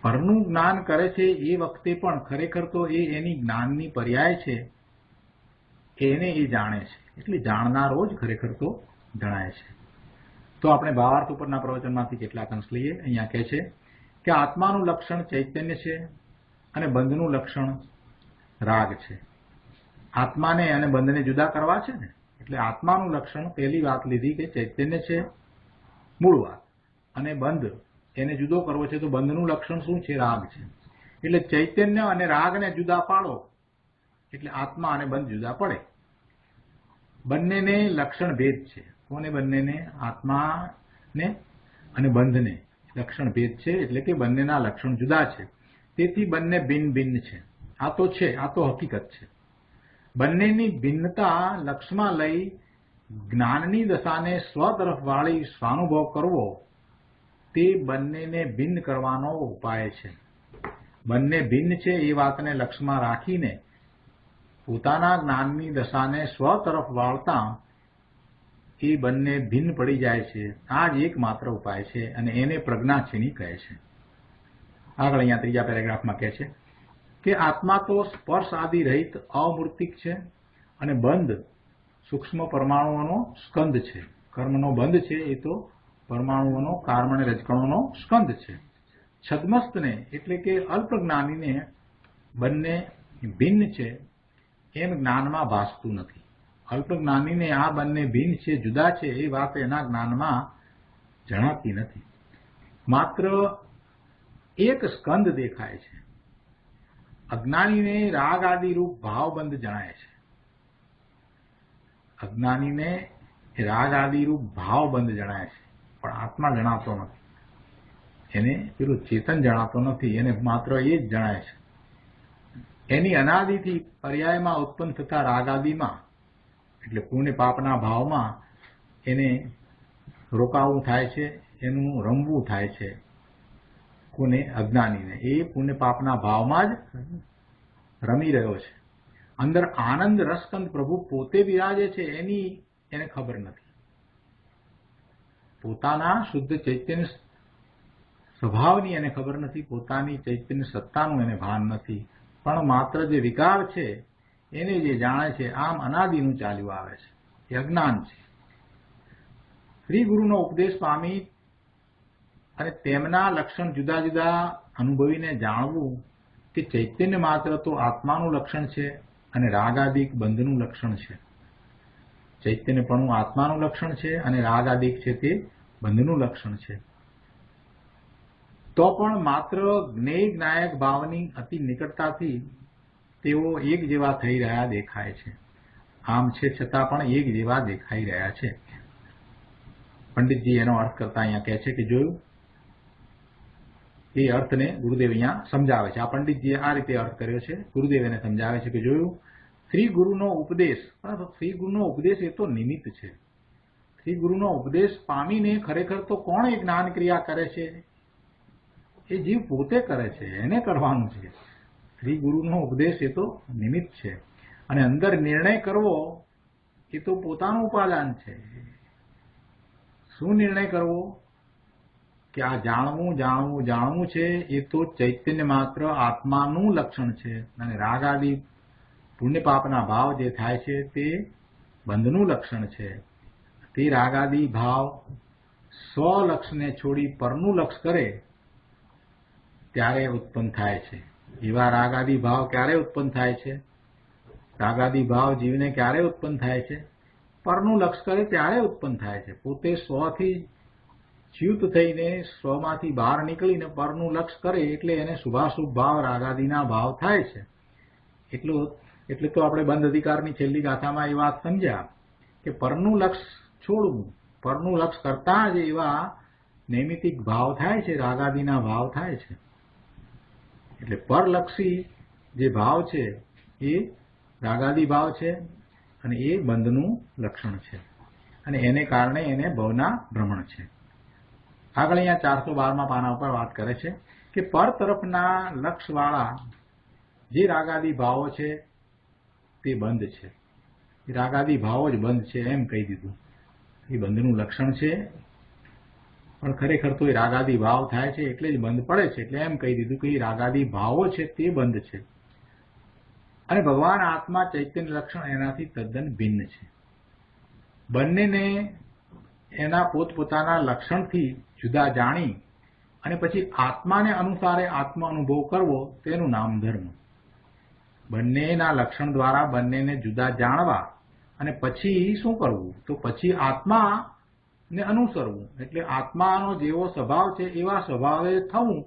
પરનું જ્ઞાન કરે છે એ વખતે પણ ખરેખર તો એ એની જ્ઞાનની પર્યાય છે, એને એ જાણે છે. એટલે જાણનારો જ ખરેખર તો જણાય છે. તો આપણે ભાવાર્થ ઉપરના પ્રવચનમાંથી કેટલાક અંશ લઈએ. અહીંયા કહે છે કે આત્માનું લક્ષણ ચૈતન્ય છે અને બંધનું લક્ષણ રાગ છે. આત્માને અને બંધને જુદા કરવા છે ને, એટલે આત્માનું લક્ષણ પહેલી વાત લીધી કે ચૈતન્ય છે, મૂળ વાત, અને બંધ એને જુદો કરવો છે તો બંધનું લક્ષણ શું છે? રાગ છે. એટલે ચૈતન્ય અને રાગને જુદા પાડો એટલે આત્મા અને બંધ જુદા પડે. બંનેને લક્ષણ ભેદ છે. કોને? બંનેને, આત્માને અને બંધને લક્ષણ ભેદ છે. એટલે કે બંનેના લક્ષણ જુદા છે. તેથી બંને ભિન્ન ભિન્ન છે. આ તો છે, આ તો હકીકત છે. બંનેની ભિન્નતા લક્ષમાં લઈ જ્ઞાનની દશાને સ્વ તરફ વાળી સ્વાનુભવ કરવો તે બંનેને ભિન્ન કરવાનો ઉપાય છે. બંને ભિન્ન છે એ વાતને લક્ષમાં રાખીને પોતાના જ્ઞાનની દશાને સ્વ તરફ વાળતા એ બંને ભિન્ન પડી જાય છે. આ જ એકમાત્ર ઉપાય છે અને એને પ્રજ્ઞાક્ષીણી કહે છે. આગળ અહીંયા ત્રીજા પેરેગ્રાફમાં કહે છે કે આત્મા તો સ્પર્શ આદિ રહિત અમૂર્તિક છે અને બંધ સૂક્ષ્મ પરમાણુઓનો સ્કંદ છે. કર્મનો બંધ છે એ તો પરમાણુઓનો કાર્મ અને રજકણોનો સ્કંદ છે. છદ્મસ્તને એટલે કે અલ્પજ્ઞાનીને બંને ભિન્ન છે એમ જ્ઞાનમાં ભાસતું નથી. અલ્પજ્ઞાનીને આ બંને ભિન્ન છે, જુદા છે એ વાત એના જ્ઞાનમાં જણાતી નથી. માત્ર એક સ્કંદ દેખાય છે. અજ્ઞાનીને રાગ આદિ રૂપ ભાવબંધ જણાય છે. અજ્ઞાનીને રાગ આદિ રૂપ ભાવબંધ જણાય છે, પણ આત્મા જણાતો નથી. એને પેલું ચેતન જણાતો નથી, એને માત્ર એ જ જણાય છે. એની અનાદિથી પર્યાયમાં ઉત્પન્ન થતા રાગ આદિમાં એટલે પુણ્ય પાપના ભાવમાં એને રોકાવું થાય છે, એનું રમવું થાય છે. કોને? અજ્ઞાનીને. એ પુણ્ય પાપના ભાવમાં જ રમી રહ્યો છે. અંદર આનંદ રસકંદ પ્રભુ પોતે બિરાજે છે એની એને ખબર નથી. પોતાના શુદ્ધ ચૈતન્ય સ્વભાવની એને ખબર નથી, પોતાની ચૈતન્ય સત્તાનું એને ભાન નથી, પણ માત્ર જે વિકાર છે એને જે જાણે છે. આમ અનાદિનું ચાલ્યું આવે છે, એ અજ્ઞાન છે. શ્રી ગુરુનો ઉપદેશ પામી અને તેમના લક્ષણ જુદા જુદા અનુભવીને જાણવું કે ચૈતન્ય માત્ર તો આત્માનું લક્ષણ છે અને રાગાદિક બંધનું લક્ષણ છે. ચૈતન્યપણું આત્માનું લક્ષણ છે અને રાગાદિક છે તે બંધનું લક્ષણ છે. તો પણ માત્ર જ્ઞેય જ્ઞાયક ભાવની અતિ નિકટતાથી તેઓ એક જેવા થઈ રહ્યા દેખાય છે. આમ છે છતાં પણ એક જેવા દેખાઈ રહ્યા છે. પંડિતજી એનો અર્થ કરતા અહીંયા કહે છે કે જોયું, એ અર્થને ગુરુદેવ અહીંયા સમજાવે છે. આ પંડિતજીએ આ રીતે અર્થ કર્યો છે. ગુરુદેવ એને સમજાવે છે કે જોયું, શ્રી ગુરુનો ઉપદેશ, શ્રી ગુરુનો ઉપદેશ એ તો નિમિત્ત છે. શ્રી ગુરુનો ઉપદેશ પામીને ખરેખર તો કોણ એ જ્ઞાન ક્રિયા કરે છે? એ જીવ પોતે કરે છે, એને કરવાનું છે. શ્રી ગુરુનો ઉપદેશ એ તો નિમિત્ત છે, અને અંદર નિર્ણય કરવો એ તો પોતાનું ઉપાદાન છે. શું નિર્ણય કરવો? કે આ જાણવું જાણવું જાણવું છે એ તો ચૈતન્ય માત્ર આત્માનું લક્ષણ છે, અને રાગ આદિ પુણ્ય પાપના ભાવ જે થાય છે તે બંધનું લક્ષણ છે. તે રાગ આદિ ભાવ સ્વલક્ષને છોડી પરનું લક્ષ કરે ત્યારે ઉત્પન્ન થાય છે. એવા રાગ આદિ ભાવ ક્યારે ઉત્પન્ન થાય છે? રાગ આદિ ભાવ જીવને ક્યારે ઉત્પન્ન થાય છે? પરનું લક્ષ કરે ત્યારે ઉત્પન્ન થાય છે. પોતે સ્વથી ચ્યુત થઈને સ્વમાંથી બહાર નીકળીને પરનું લક્ષ કરે એટલે એને શુભાશુભ ભાવ રાગાદિના ભાવ થાય છે. એટલે તો આપણે બંધ અધિકારની છેલ્લી ગાથામાં એ વાત સમજ્યા કે પરનું લક્ષ છોડવું, પરનું લક્ષ કરતા જ એવા નૈમિતિક ભાવ થાય છે, રાગાદિના ભાવ થાય છે. એટલે પરલક્ષી જે ભાવ છે એ રાગાદિ ભાવ છે અને એ બંધનું લક્ષણ છે, અને એને કારણે એને ભવના ભ્રમણ છે. આગળ અહીંયા 412માં પાના ઉપર વાત કરે છે કે પર તરફના લક્ષવાળા જે રાગાદિ ભાવો છે તે બંધ છે. એ રાગાદિ ભાવો જ બંધ છે એમ કહી દીધું. એ બંધનું લક્ષણ છે, પણ ખરેખર તો એ રાગાદિ ભાવ થાય છે એટલે જ બંધ પડે છે. એટલે એમ કહી દીધું કે એ રાગાદિ ભાવો છે તે બંધ છે, અને ભગવાન આત્મા ચૈતન્ય લક્ષણ એનાથી તદ્દન ભિન્ન છે. બંનેને એના પોતપોતાના લક્ષણથી જુદા જાણી અને પછી આત્માને અનુસારે આત્મ અનુભવ કરવો તેનું નામ ધર્મ. બંનેના લક્ષણ દ્વારા બંનેને જુદા જાણવા અને પછી શું કરવું? તો પછી આત્માને અનુસરવું. એટલે આત્માનો જેવો સ્વભાવ છે એવા સ્વભાવે થવું,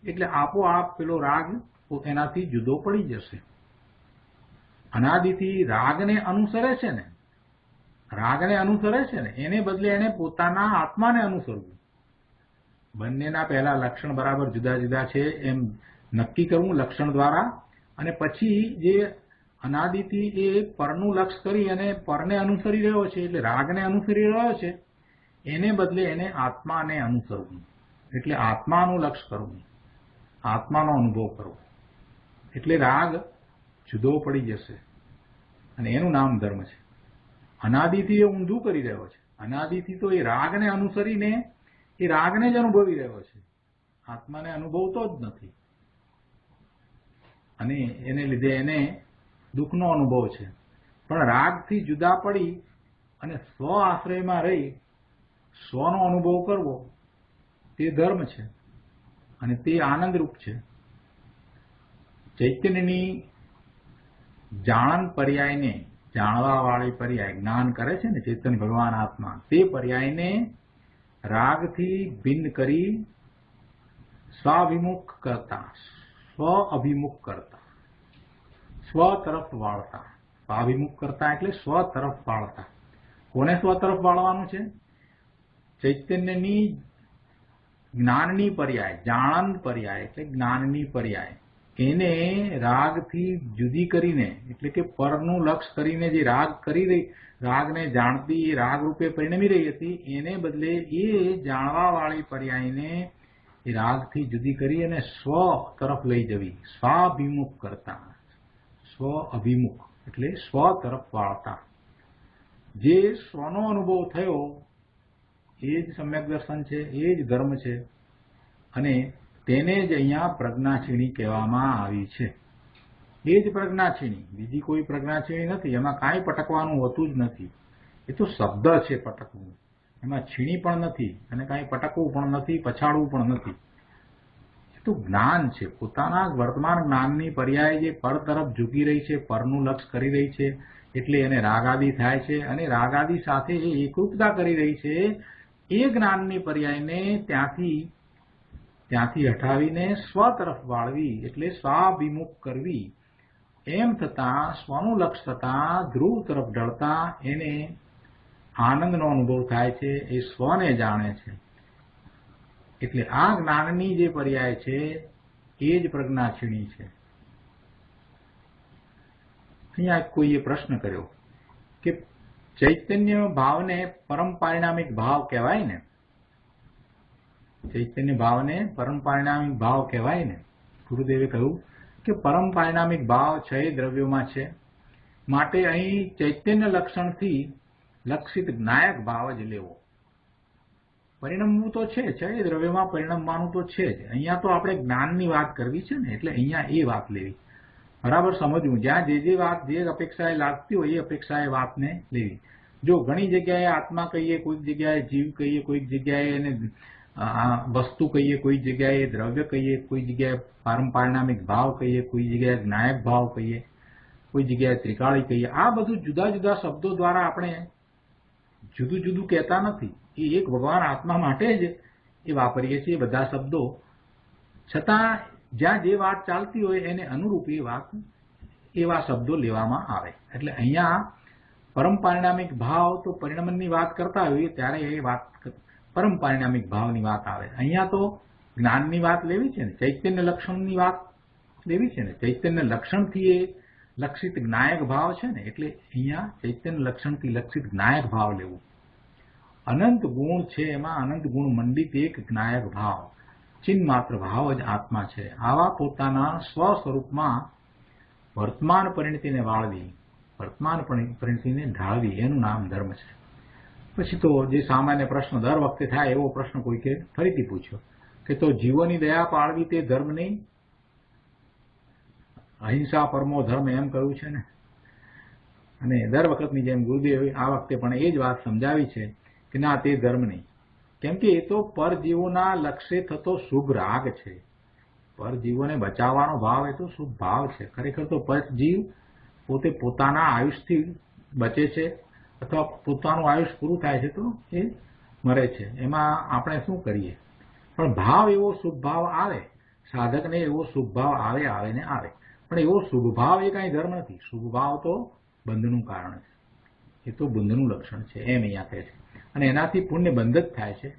એટલે આપોઆપ પેલો રાગ એનાથી જુદો પડી જશે. અનાદિથી રાગને અનુસરે છે ને, એને બદલે એને પોતાના આત્માને અનુસરવું. બંનેના પહેલા લક્ષણ બરાબર જુદા જુદા છે એમ નક્કી કરવું લક્ષણ દ્વારા, અને પછી જે અનાદિથી એ પરનું લક્ષ કરી અને પરને અનુસરી રહ્યો છે, એટલે રાગને અનુસરી રહ્યો છે, એને બદલે એને આત્માને અનુસરવું. એટલે આત્માનું લક્ષ કરવું, આત્માનો અનુભવ કરવો. એટલે રાગ જુદો પડી જશે, અને એનું નામ ધર્મ છે. અનાદિથી એ ઊંધું કરી રહ્યો છે. અનાદિથી તો એ રાગને અનુસરીને એ રાગને જ અનુભવી રહ્યો છે, આત્માને અનુભવતો જ નથી, અને એને લીધે એને દુઃખનો અનુભવ છે. પણ રાગથી જુદા પડી અને સ્વ આશ્રયમાં રહી સ્વનો અનુભવ કરવો તે ધર્મ છે અને તે આનંદરૂપ છે. ચૈતન્યની જાણન પર્યાયને, જાણવાવાળી પર્યાય, જ્ઞાન કરે છે ને ચૈતન્ય ભગવાન આત્મા, તે પર્યાયને રાગથી ભિન્ન કરી સ્વાભિમુખ કરતા, સ્વ અભિમુખ કરતા, સ્વ તરફ વાળતા. સ્વાભિમુખ કરતા એટલે સ્વ તરફ વાળતા. કોને સ્વ તરફ વાળવાનું છે? ચૈતન્યની જ્ઞાનની પર્યાય, જાણન પર્યાય એટલે જ્ઞાનની પર્યાય, એને રાગથી જુદી કરીને, એટલે કે પરનું લક્ષ કરીને જે રાગ કરી રહી, રાગને જાણતી, રાગ રૂપે પરિણમી રહી હતી, એને બદલે એ જાણવાવાળી પર્યાયને એ રાગથી જુદી કરી અને સ્વ તરફ લઈ જવી. સ્વાભિમુખ કરતા, સ્વ અભિમુખ એટલે સ્વ તરફ વાળતા. જે સ્વનો અનુભવ થયો એ જ સમ્યક દર્શન છે, એ જ ધર્મ છે અને તેને જ અહીંયા પ્રજ્ઞાક્ષીણી કહેવામાં આવી છે. એ જ પ્રજ્ઞાક્ષીણી, બીજી કોઈ પ્રજ્ઞાક્ષીણી નથી. એમાં કાંઈ પટકવાનું હોતું જ નથી. એ તો શબ્દ છે પટકવું, એમાં છીણી પણ નથી અને કાંઈ પટકવું પણ નથી, પછાડવું પણ નથી. એ તો જ્ઞાન છે. પોતાના વર્તમાન જ્ઞાનની પર્યાય જે પર તરફ ઝૂકી રહી છે, પરનું લક્ષ કરી રહી છે, એટલે એને રાગાદી થાય છે અને રાગાદી સાથે એ એકરૂપતા કરી રહી છે. એ જ્ઞાનની પર્યાયને ત્યાંથી હટાવીને સ્વ તરફ વાળવી એટલે સ્વાભિમુખ કરવી. એમ થતાં સ્વનું લક્ષ થતાં ધ્રુવ તરફ ઢળતા એને આનંદનો અનુભવ થાય છે. એ સ્વને જાણે છે. એટલે આ જ્ઞાનની જે પર્યાય છે એ જ પ્રજ્ઞાક્ષીણી છે. અહીંયા કોઈએ પ્રશ્ન કર્યો કે ચૈતન્ય ભાવને પરમ પારિણામિક ભાવ કહેવાય ને? ચૈતન્ય ભાવને પરમ પારિણામિક ભાવ કહેવાય ને? ગુરુદેવે કહ્યું કે પરમ પારિણામિક ભાવ 6 દ્રવ્યોમાં છે, માટે અહીં ચૈતન્ય લક્ષણથી લક્ષિત જ્ઞાયક ભાવ જ લેવો. પરિણમવું તો છે, 6 દ્રવ્યોમાં પરિણમવાનું તો છે જ. અહીંયા તો આપણે જ્ઞાનની વાત કરવી છે ને, એટલે અહીંયા એ વાત લેવી. બરાબર સમજવું. જ્યાં જે વાત જે અપેક્ષાએ લાગતી હોય એ અપેક્ષાએ વાતને લેવી. જો ઘણી જગ્યાએ આત્મા કહીએ, કોઈક જગ્યાએ જીવ કહીએ, કોઈક જગ્યાએ એને વસ્તુ કહીએ, કોઈ જગ્યાએ દ્રવ્ય કહીએ, કોઈ જગ્યાએ પરમ પારિણામિક ભાવ કહીએ, કોઈ જગ્યાએ જ્ઞાયક ભાવ કહીએ, કોઈ જગ્યાએ ત્રિકાળી કહીએ. આ બધું જુદા જુદા શબ્દો દ્વારા આપણે જુદું જુદું કહેતા નથી. એ એક ભગવાન આત્મા માટે જ એ વાપરીએ છીએ બધા શબ્દો. છતાં જ્યાં જે વાત ચાલતી હોય એને અનુરૂપ એવા શબ્દો લેવામાં આવે. એટલે અહીંયા પરમ પારિણામિક ભાવ તો પરિણમનની વાત કરતા હોઈએ ત્યારે એ વાત પરમ પારિણામિક ભાવની વાત આવે. અહીંયા તો જ્ઞાનની વાત લેવી છે ને, ચૈતન્ય લક્ષણની વાત લેવી છે ને. ચૈતન્ય લક્ષણથી એ લક્ષિત જ્ઞાયક ભાવ છે ને, એટલે અહીંયા ચૈતન્ય લક્ષણથી લક્ષિત જ્ઞાયક ભાવ લેવું. અનંત ગુણ છે, એમાં અનંત ગુણ મંડિત એક જ્ઞાયક ભાવ, ચિન્હ માત્ર ભાવ જ આત્મા છે. આવા પોતાના સ્વ સ્વરૂપમાં વર્તમાન પરિણતિને વાળવી, વર્તમાન પરિણતિને ઢાળવી, એનું નામ ધર્મ છે. પછી તો જે સામાન્ય પ્રશ્ન દર વખતે થાય એવો પ્રશ્ન કોઈકે ફરીથી પૂછ્યો કે તો જીવોની દયા પાળવી તે ધર્મ નહીં? અહિંસા પરમો ધર્મ એમ કહ્યું છે ને. અને દર વખતની જેમ ગુરુદેવ આ વખતે પણ એ જ વાત સમજાવી છે કે ના, તે ધર્મ નહીં. કેમ કે એ તો પરજીવોના લક્ષ્ય થતો શુભ રાગ છે. પરજીવોને બચાવવાનો ભાવ એ તો શુભ ભાવ છે. ખરેખર તો પરજીવ પોતે પોતાના આયુષથી બચે છે અથવા પોતાનું આયુષ પૂરું થાય છે તો એ મરે છે. એમાં આપણે શું કરીએ? પણ ભાવ એવો શુભ ભાવ આવે, સાધકને એવો શુભ ભાવ આવે ને આવે. પણ એવો શુભ ભાવ એ કાંઈ ધર્મ નથી. શુભ ભાવ તો બંધનું કારણ છે. એ તો બંધનું લક્ષણ છે એમ અહીંયા કહે છે. અને એનાથી પુણ્ય બંધ જ થાય છે.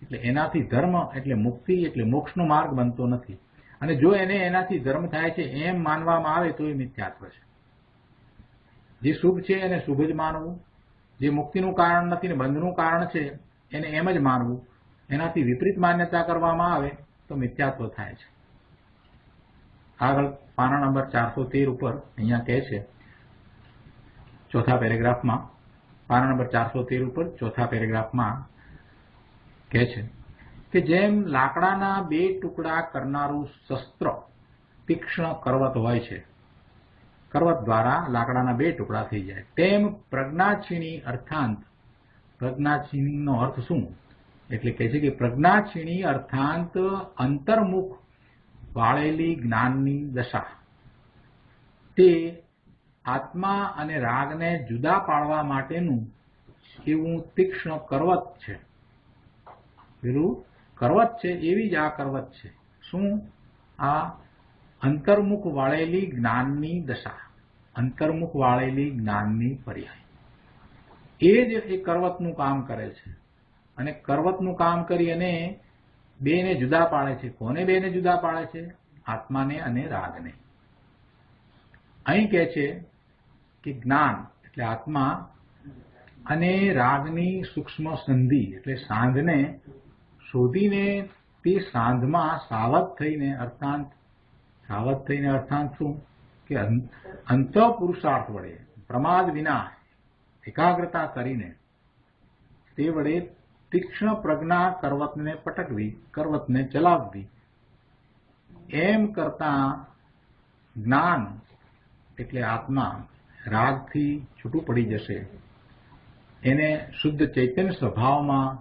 એટલે એનાથી ધર્મ એટલે મુક્તિ એટલે મોક્ષનો માર્ગ બનતો નથી. અને જો એનાથી ધર્મ થાય છે એમ માનવામાં આવે તો એ મિથ્યાત્વ છે. જે શુભ છે એને શુભ જ માનવું, જે મુક્તિનું કારણ નથી ને બંધનું કારણ છે એને એમ જ માનવું, એનાથી વિપરીત માન્યતા કરવામાં આવે તો મિથ્યાત્વ થાય છે. આગળ પાના નંબર 413 ઉપર અહીંયા કહે છે, ચોથા પેરેગ્રાફમાં, પાના નંબર 413 ઉપર ચોથા પેરેગ્રાફમાં કહે છે કે જેમ લાકડાના 2 ટુકડા કરનારું શસ્ત્ર તીક્ષ્ણ કરવત હોય છે, કરવત દ્વારા લાકડાના 2 ટુકડા થઈ જાય, તેમ પ્રજ્ઞાક્ષીણી અર્થાંત પ્રજ્ઞાક્ષીણીનો અર્થ શું? એટલે કહે છે કે પ્રજ્ઞાક્ષીણી અર્થાંત અંતર્મુખ વાળેલી જ્ઞાનની દશા તે આત્મા અને રાગને જુદા પાડવા માટેનું એવું તીક્ષ્ણ કરવત છે. પેલું કરવત છે એવી જ આ કરવત છે. શું? આ અંતર્મુખ વાળેલી જ્ઞાનની દશા, અંતર્મુખ વાળેલી જ્ઞાનની પર્યાય એ જ એ કરવતનું કામ કરે છે. અને કરવતનું કામ કરી અને બેને જુદા પાડે છે. કોને બેને જુદા પાડે છે? આત્માને અને રાગને. અહીં કહે છે કે જ્ઞાન એટલે આત્મા અને રાગની સૂક્ષ્મ સંધિ એટલે સાંધને શોધીને તે સાંધમાં સાવધ થઈને અર્થાંત શું? કે અંત પુરુષાર્થ વડે પ્રમાદ વિના એકાગ્રતા કરીને તે વડે તીક્ષ્ણ પ્રજ્ઞા કરવતને પટકવી, કરવતને ચલાવવી. એમ કરતા જ્ઞાન એટલે આત્મા રાગથી છૂટું પડી જશે. એને શુદ્ધ ચૈતન્ય સ્વભાવમાં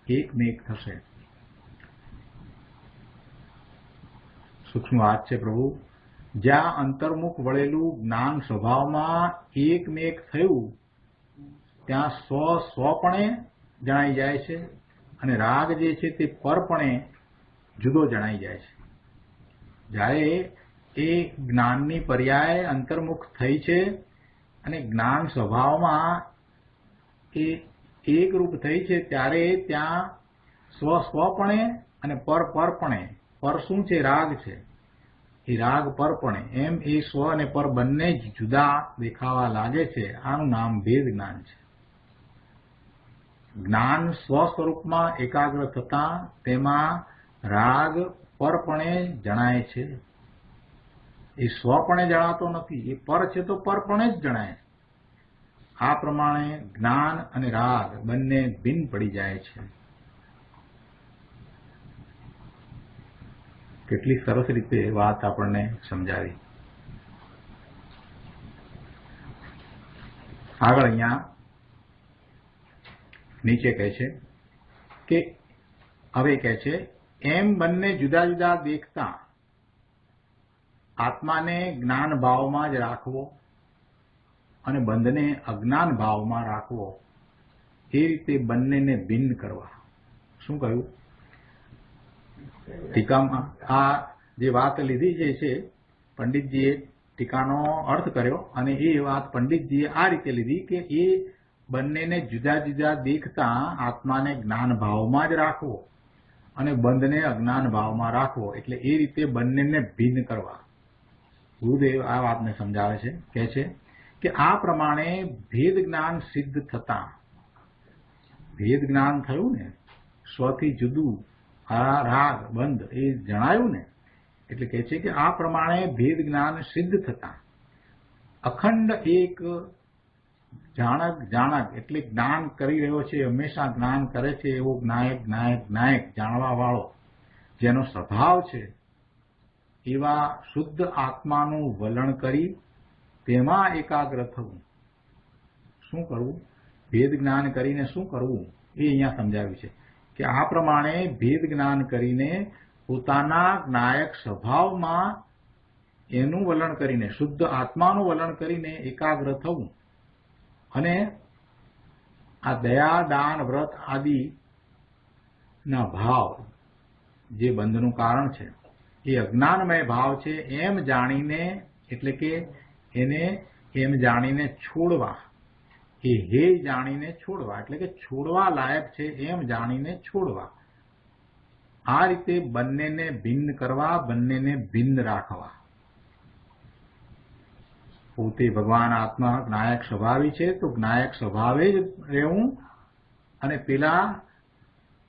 એકમેક થશે. સૂક્ષ્મ વાત છે પ્રભુ. જ્યાં અંતર્મુખ વળેલું જ્ઞાન સ્વભાવમાં એકમેક થયું ત્યાં સ્વપણે જણાઈ જાય છે અને રાગ જે છે તે પરપણે જુદો જણાઈ જાય છે. જ્યારે એ જ્ઞાનની પર્યાય અંતર્મુખ થઈ છે અને જ્ઞાન સ્વભાવમાં એ એકરૂપ થઈ છે ત્યારે ત્યાં સ્વપણે અને પરપણે, પર શું છે? રાગ છે. એ રાગ પરપણે એમ એ સ્વ અને પર બંને જ જુદા દેખાવા લાગે છે. આનું નામ ભેદ જ્ઞાન છે. જ્ઞાન સ્વ સ્વરૂપમાં એકાગ્ર થતા તેમાં રાગ પરપણે જણાય છે. એ સ્વપણે જણાતો નથી. એ પર છે તો પરપણે જ જણાય છે. આ પ્રમાણે જ્ઞાન અને રાગ બંને ભિન્ન પડી જાય છે. કેટલી સરસ રીતે વાત આપણને સમજાવી. આગળ અહીંયા નીચે કહે છે કે હવે કહે છે એમ બંને જુદા જુદા દેખતા આત્માને જ્ઞાન ભાવમાં જ રાખવો અને બંધને અજ્ઞાન ભાવમાં રાખવો. એ રીતે બંનેને ભિન્ન કરવા. શું કહ્યું? ટીકામાં આ જે વાત લીધી છે પંડિતજીએ ટીકાનો અર્થ કર્યો અને એ વાત પંડિતજીએ આ રીતે લીધી કે એ બંનેને જુદા જુદા દેખતા આત્માને જ્ઞાન ભાવમાં જ રાખવો અને બંધને અજ્ઞાન ભાવમાં રાખવો. એટલે એ રીતે બંનેને ભિન્ન કરવા. ગુરુદેવ આ વાતને સમજાવે છે. કહે છે કે આ પ્રમાણે ભેદ જ્ઞાન સિદ્ધ થતા, ભેદ જ્ઞાન થયું ને, સ્વથી જુદું આ રાગ બંધ એ જણાયું ને, એટલે કહે છે કે આ પ્રમાણે ભેદ જ્ઞાન સિદ્ધ થતા અખંડ એક જાણક એટલે જ્ઞાન કરી રહ્યો છે, હંમેશા જ્ઞાન કરે છે એવો જ્ઞાયક જાણવા વાળો જેનો સ્વભાવ છે એવા શુદ્ધ આત્માનું વલણ કરી તેમાં એકાગ્ર થવું. શું કરવું? ભેદ જ્ઞાન કરીને શું કરવું એ અહીંયા સમજાવ્યું છે કે આ પ્રમાણે ભેદ જ્ઞાન કરીને પોતાના જ્ઞાયક સ્વભાવમાં એનું વલણ કરીને, શુદ્ધ આત્માનું વલણ કરીને એકાગ્ર થવું. અને આ દયા, દાન, વ્રત આદિના ભાવ જે બંધનું કારણ છે એ અજ્ઞાનમય ભાવ છે એમ જાણીને, એટલે કે એને એમ જાણીને છોડવા, એ હે જાણીને છોડવા, એટલે કે છોડવા લાયક છે એમ જાણીને છોડવા. આ રીતે બંનેને ભિન્ન કરવા, બંનેને ભિન્ન રાખવા. પોતે ભગવાન આત્મા જ્ઞાયક સ્વભાવી છે તો જ્ઞાયક સ્વભાવે જ રહેવું અને પેલા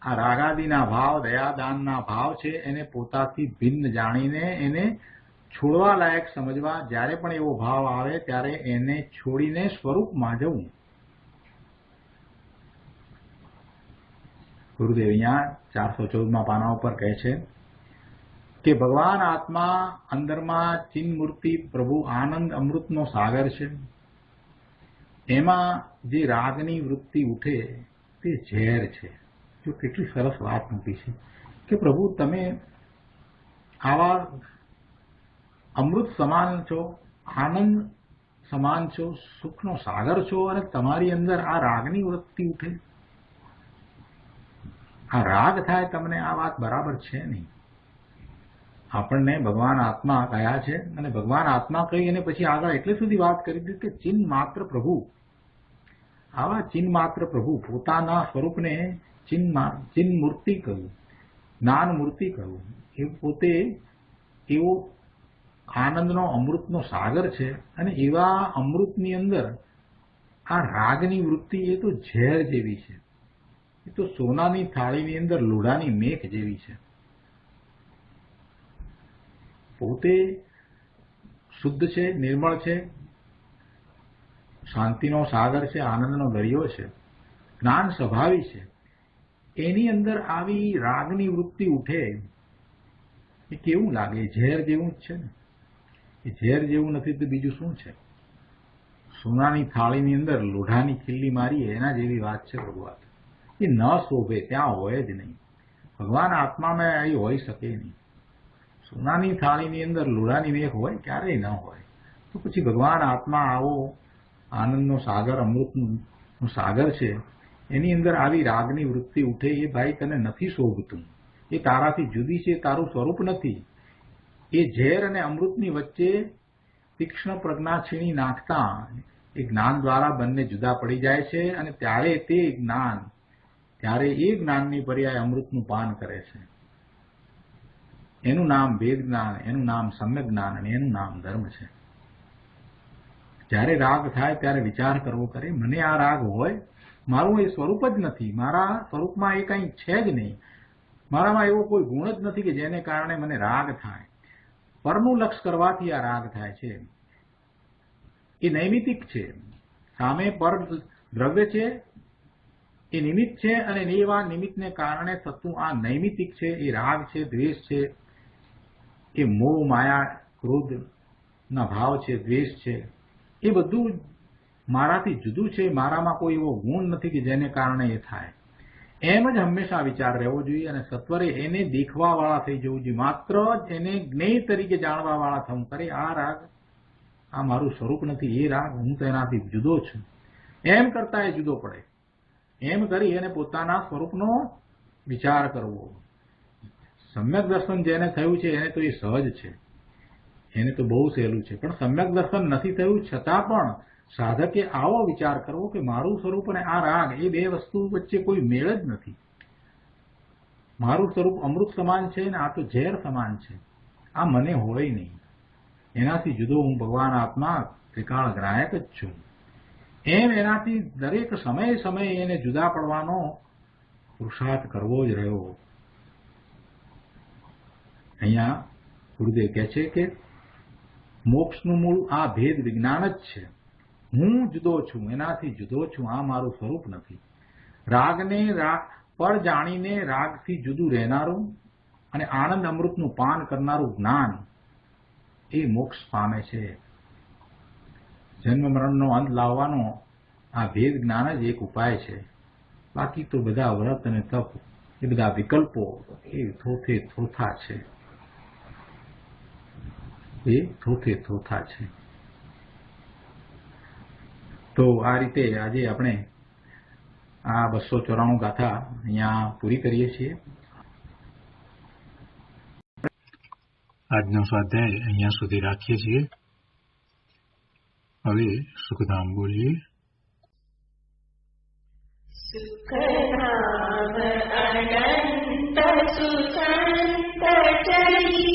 આ રાગાદિના ભાવ, દયાદાનના ભાવ છે એને પોતાથી ભિન્ન જાણીને એને છોડવા લાયક સમજવા. જ્યારે પણ એવો ભાવ આવે ત્યારે એને છોડીને સ્વરૂપમાં જવું. ગુરુદેવ અહીંયા 414માં પાના ઉપર કહે છે કે ભગવાન આત્મા અંદરમાં ચિન્મૂર્તિ પ્રભુ આનંદ અમૃતનો સાગર છે. એમાં જે રાગની વૃત્તિ ઉઠે તે ઝેર છે. જો કેટલી સરસ વાત મૂકી છે કે પ્રભુ તમે આવા અમૃત સમાન છો, આનંદ સમાન છો, સુખનો સાગર છો, અને તમારી અંદર આ રાગની વૃત્તિ ઉઠે, આ રાગ થાય તમને, આ વાત બરાબર છે નહીં. આપણને ભગવાન આત્મા કયા છે, અને ભગવાન આત્મા કહી અને પછી આગળ એટલે સુધી વાત કરી દીધી કે ચિન્હ માત્ર પ્રભુ. આવા ચિન્હ માત્ર પ્રભુ પોતાના સ્વરૂપને ચિન્હ મૂર્તિ કહ્યું, જ્ઞાન મૂર્તિ કહ્યું. એ પોતે એવો આનંદનો અમૃતનો સાગર છે, અને એવા અમૃતની અંદર આ રાગની વૃત્તિ એ તો ઝેર જેવી છે. એ તો સોનાની થાળીની અંદર લોઢાની મેખ જેવી છે. પોતે શુદ્ધ છે, નિર્મળ છે, શાંતિનો સાગર છે, આનંદનો દરિયો છે, જ્ઞાન સ્વભાવી છે. એની અંદર આવી રાગની વૃત્તિ ઉઠે એ કેવું લાગે? ઝેર જેવું જ છે ને. એ ઝેર જેવું નથી તો બીજું શું છે? સોનાની થાળીની અંદર લોઢાની ખીલ્લી મારી એના જેવી વાત છે પ્રભુ. એ ન શોભે, ત્યાં હોય જ નહીં. ભગવાન આત્મામાં એ હોઈ શકે નહીં. સોનાની થાળીની અંદર લોઢાની મેખ હોય? ક્યારેય ન હોય. તો પછી ભગવાન આત્મા આવો આનંદનો સાગર, અમૃતનો સાગર છે, એની અંદર આવી રાગની વૃત્તિ ઉઠે, એ ભાઈ તને નથી શોભતું. એ તારાથી જુદી છે, તારું સ્વરૂપ નથી. એ ઝેર અને અમૃતની વચ્ચે તીક્ષ્ણ પ્રજ્ઞા છીણી નાખતા એ જ્ઞાન દ્વારા બંને જુદા પડી જાય છે, અને ત્યારે એ જ્ઞાનની પર્યાય અમૃતનું પાન કરે છે. એનું નામ વેદ જ્ઞાન, એનું નામ સમ્યક જ્ઞાન, અને એનું નામ ધર્મ છે. જ્યારે રાગ થાય ત્યારે વિચાર કરવો કરે, મને આ રાગ હોય, મારું એ સ્વરૂપ જ નથી, મારા સ્વરૂપમાં એ કંઈ છે જ નહીં, મારામાં એવો કોઈ ગુણ જ નથી કે જેને કારણે મને રાગ થાય. પરનું લક્ષ કરવાથી આ રાગ થાય છે. એ નૈમિતિક છે. સામે પર દ્રવ્ય છે, એ નિમિત્ત છે, અને એવા નિમિત્તને કારણે થતું આ નૈમિતિક છે. એ રાગ છે, દ્વેષ છે, એ મોહ, માયા, ક્રોધના ભાવ છે, દ્વેષ છે. એ બધું મારાથી જુદું છે. મારામાં કોઈ એવો ગુણ નથી કે જેને કારણે એ થાય. એમ જ હંમેશા વિચાર રહેવો જોઈએ, અને સત્વરે એને દેખવા વાળા થઈ જવું જોઈએ. માત્ર જ એને જ્ઞેય તરીકે જાણવા વાળા થવું. કરે આ રાગ, આ મારું સ્વરૂપ નથી, એ રાગ હું તો એનાથી જુદો છું, એમ કરતા એ જુદો પડે. એમ કરી એને પોતાના સ્વરૂપનો વિચાર કરવો. સમ્યક દર્શન જેને થયું છે એને તો એ સહજ છે, એને તો બહુ સહેલું છે. પણ સમ્યક દર્શન નથી થયું છતાં પણ સાધકે આવો વિચાર કરવો કે મારું સ્વરૂપ અને આ રાગ, એ બે વસ્તુ વચ્ચે કોઈ મેળ જ નથી. મારું સ્વરૂપ અમૃત સમાન છે, ને આ તો ઝેર સમાન છે. આ મને હોય નહીં. એનાથી જુદો હું ભગવાન આત્મા ત્રિકાળ ગ્રાહક જ છું. એમ એનાથી દરેક સમયે એને જુદા પડવાનો પુરુષાર્થ કરવો જ રહ્યો. અહીંયા ગુરુદેવ કહે છે કે મોક્ષનું મૂળ આ ભેદ વિજ્ઞાન જ છે. હું જુદો છું, એનાથી જુદો છું, આ મારું સ્વરૂપ નથી. રાગને પર જાણીને રાગથી જુદું રહેનારું અને આનંદ અમૃતનું પાન કરનારું જ્ઞાન એ મોક્ષ પામે છે. જન્મ મરણનો અંત લાવવાનો આ ભેદ જ્ઞાન જ એક ઉપાય છે. બાકી તો બધા વ્રત અને તપ, એ બધા વિકલ્પો એ થોથે થોથા છે. એ થોથે થોથા છે. તો આ રીતે આજે આપણે આ 294 ગાથા અહીંયા પૂરી કરીએ છીએ. આજનો સ્વાધ્યાય અહીંયા સુધી રાખીએ છીએ. હવે સુખધામ બોલીએ. સુખધામ અનંત સુસંત ચરી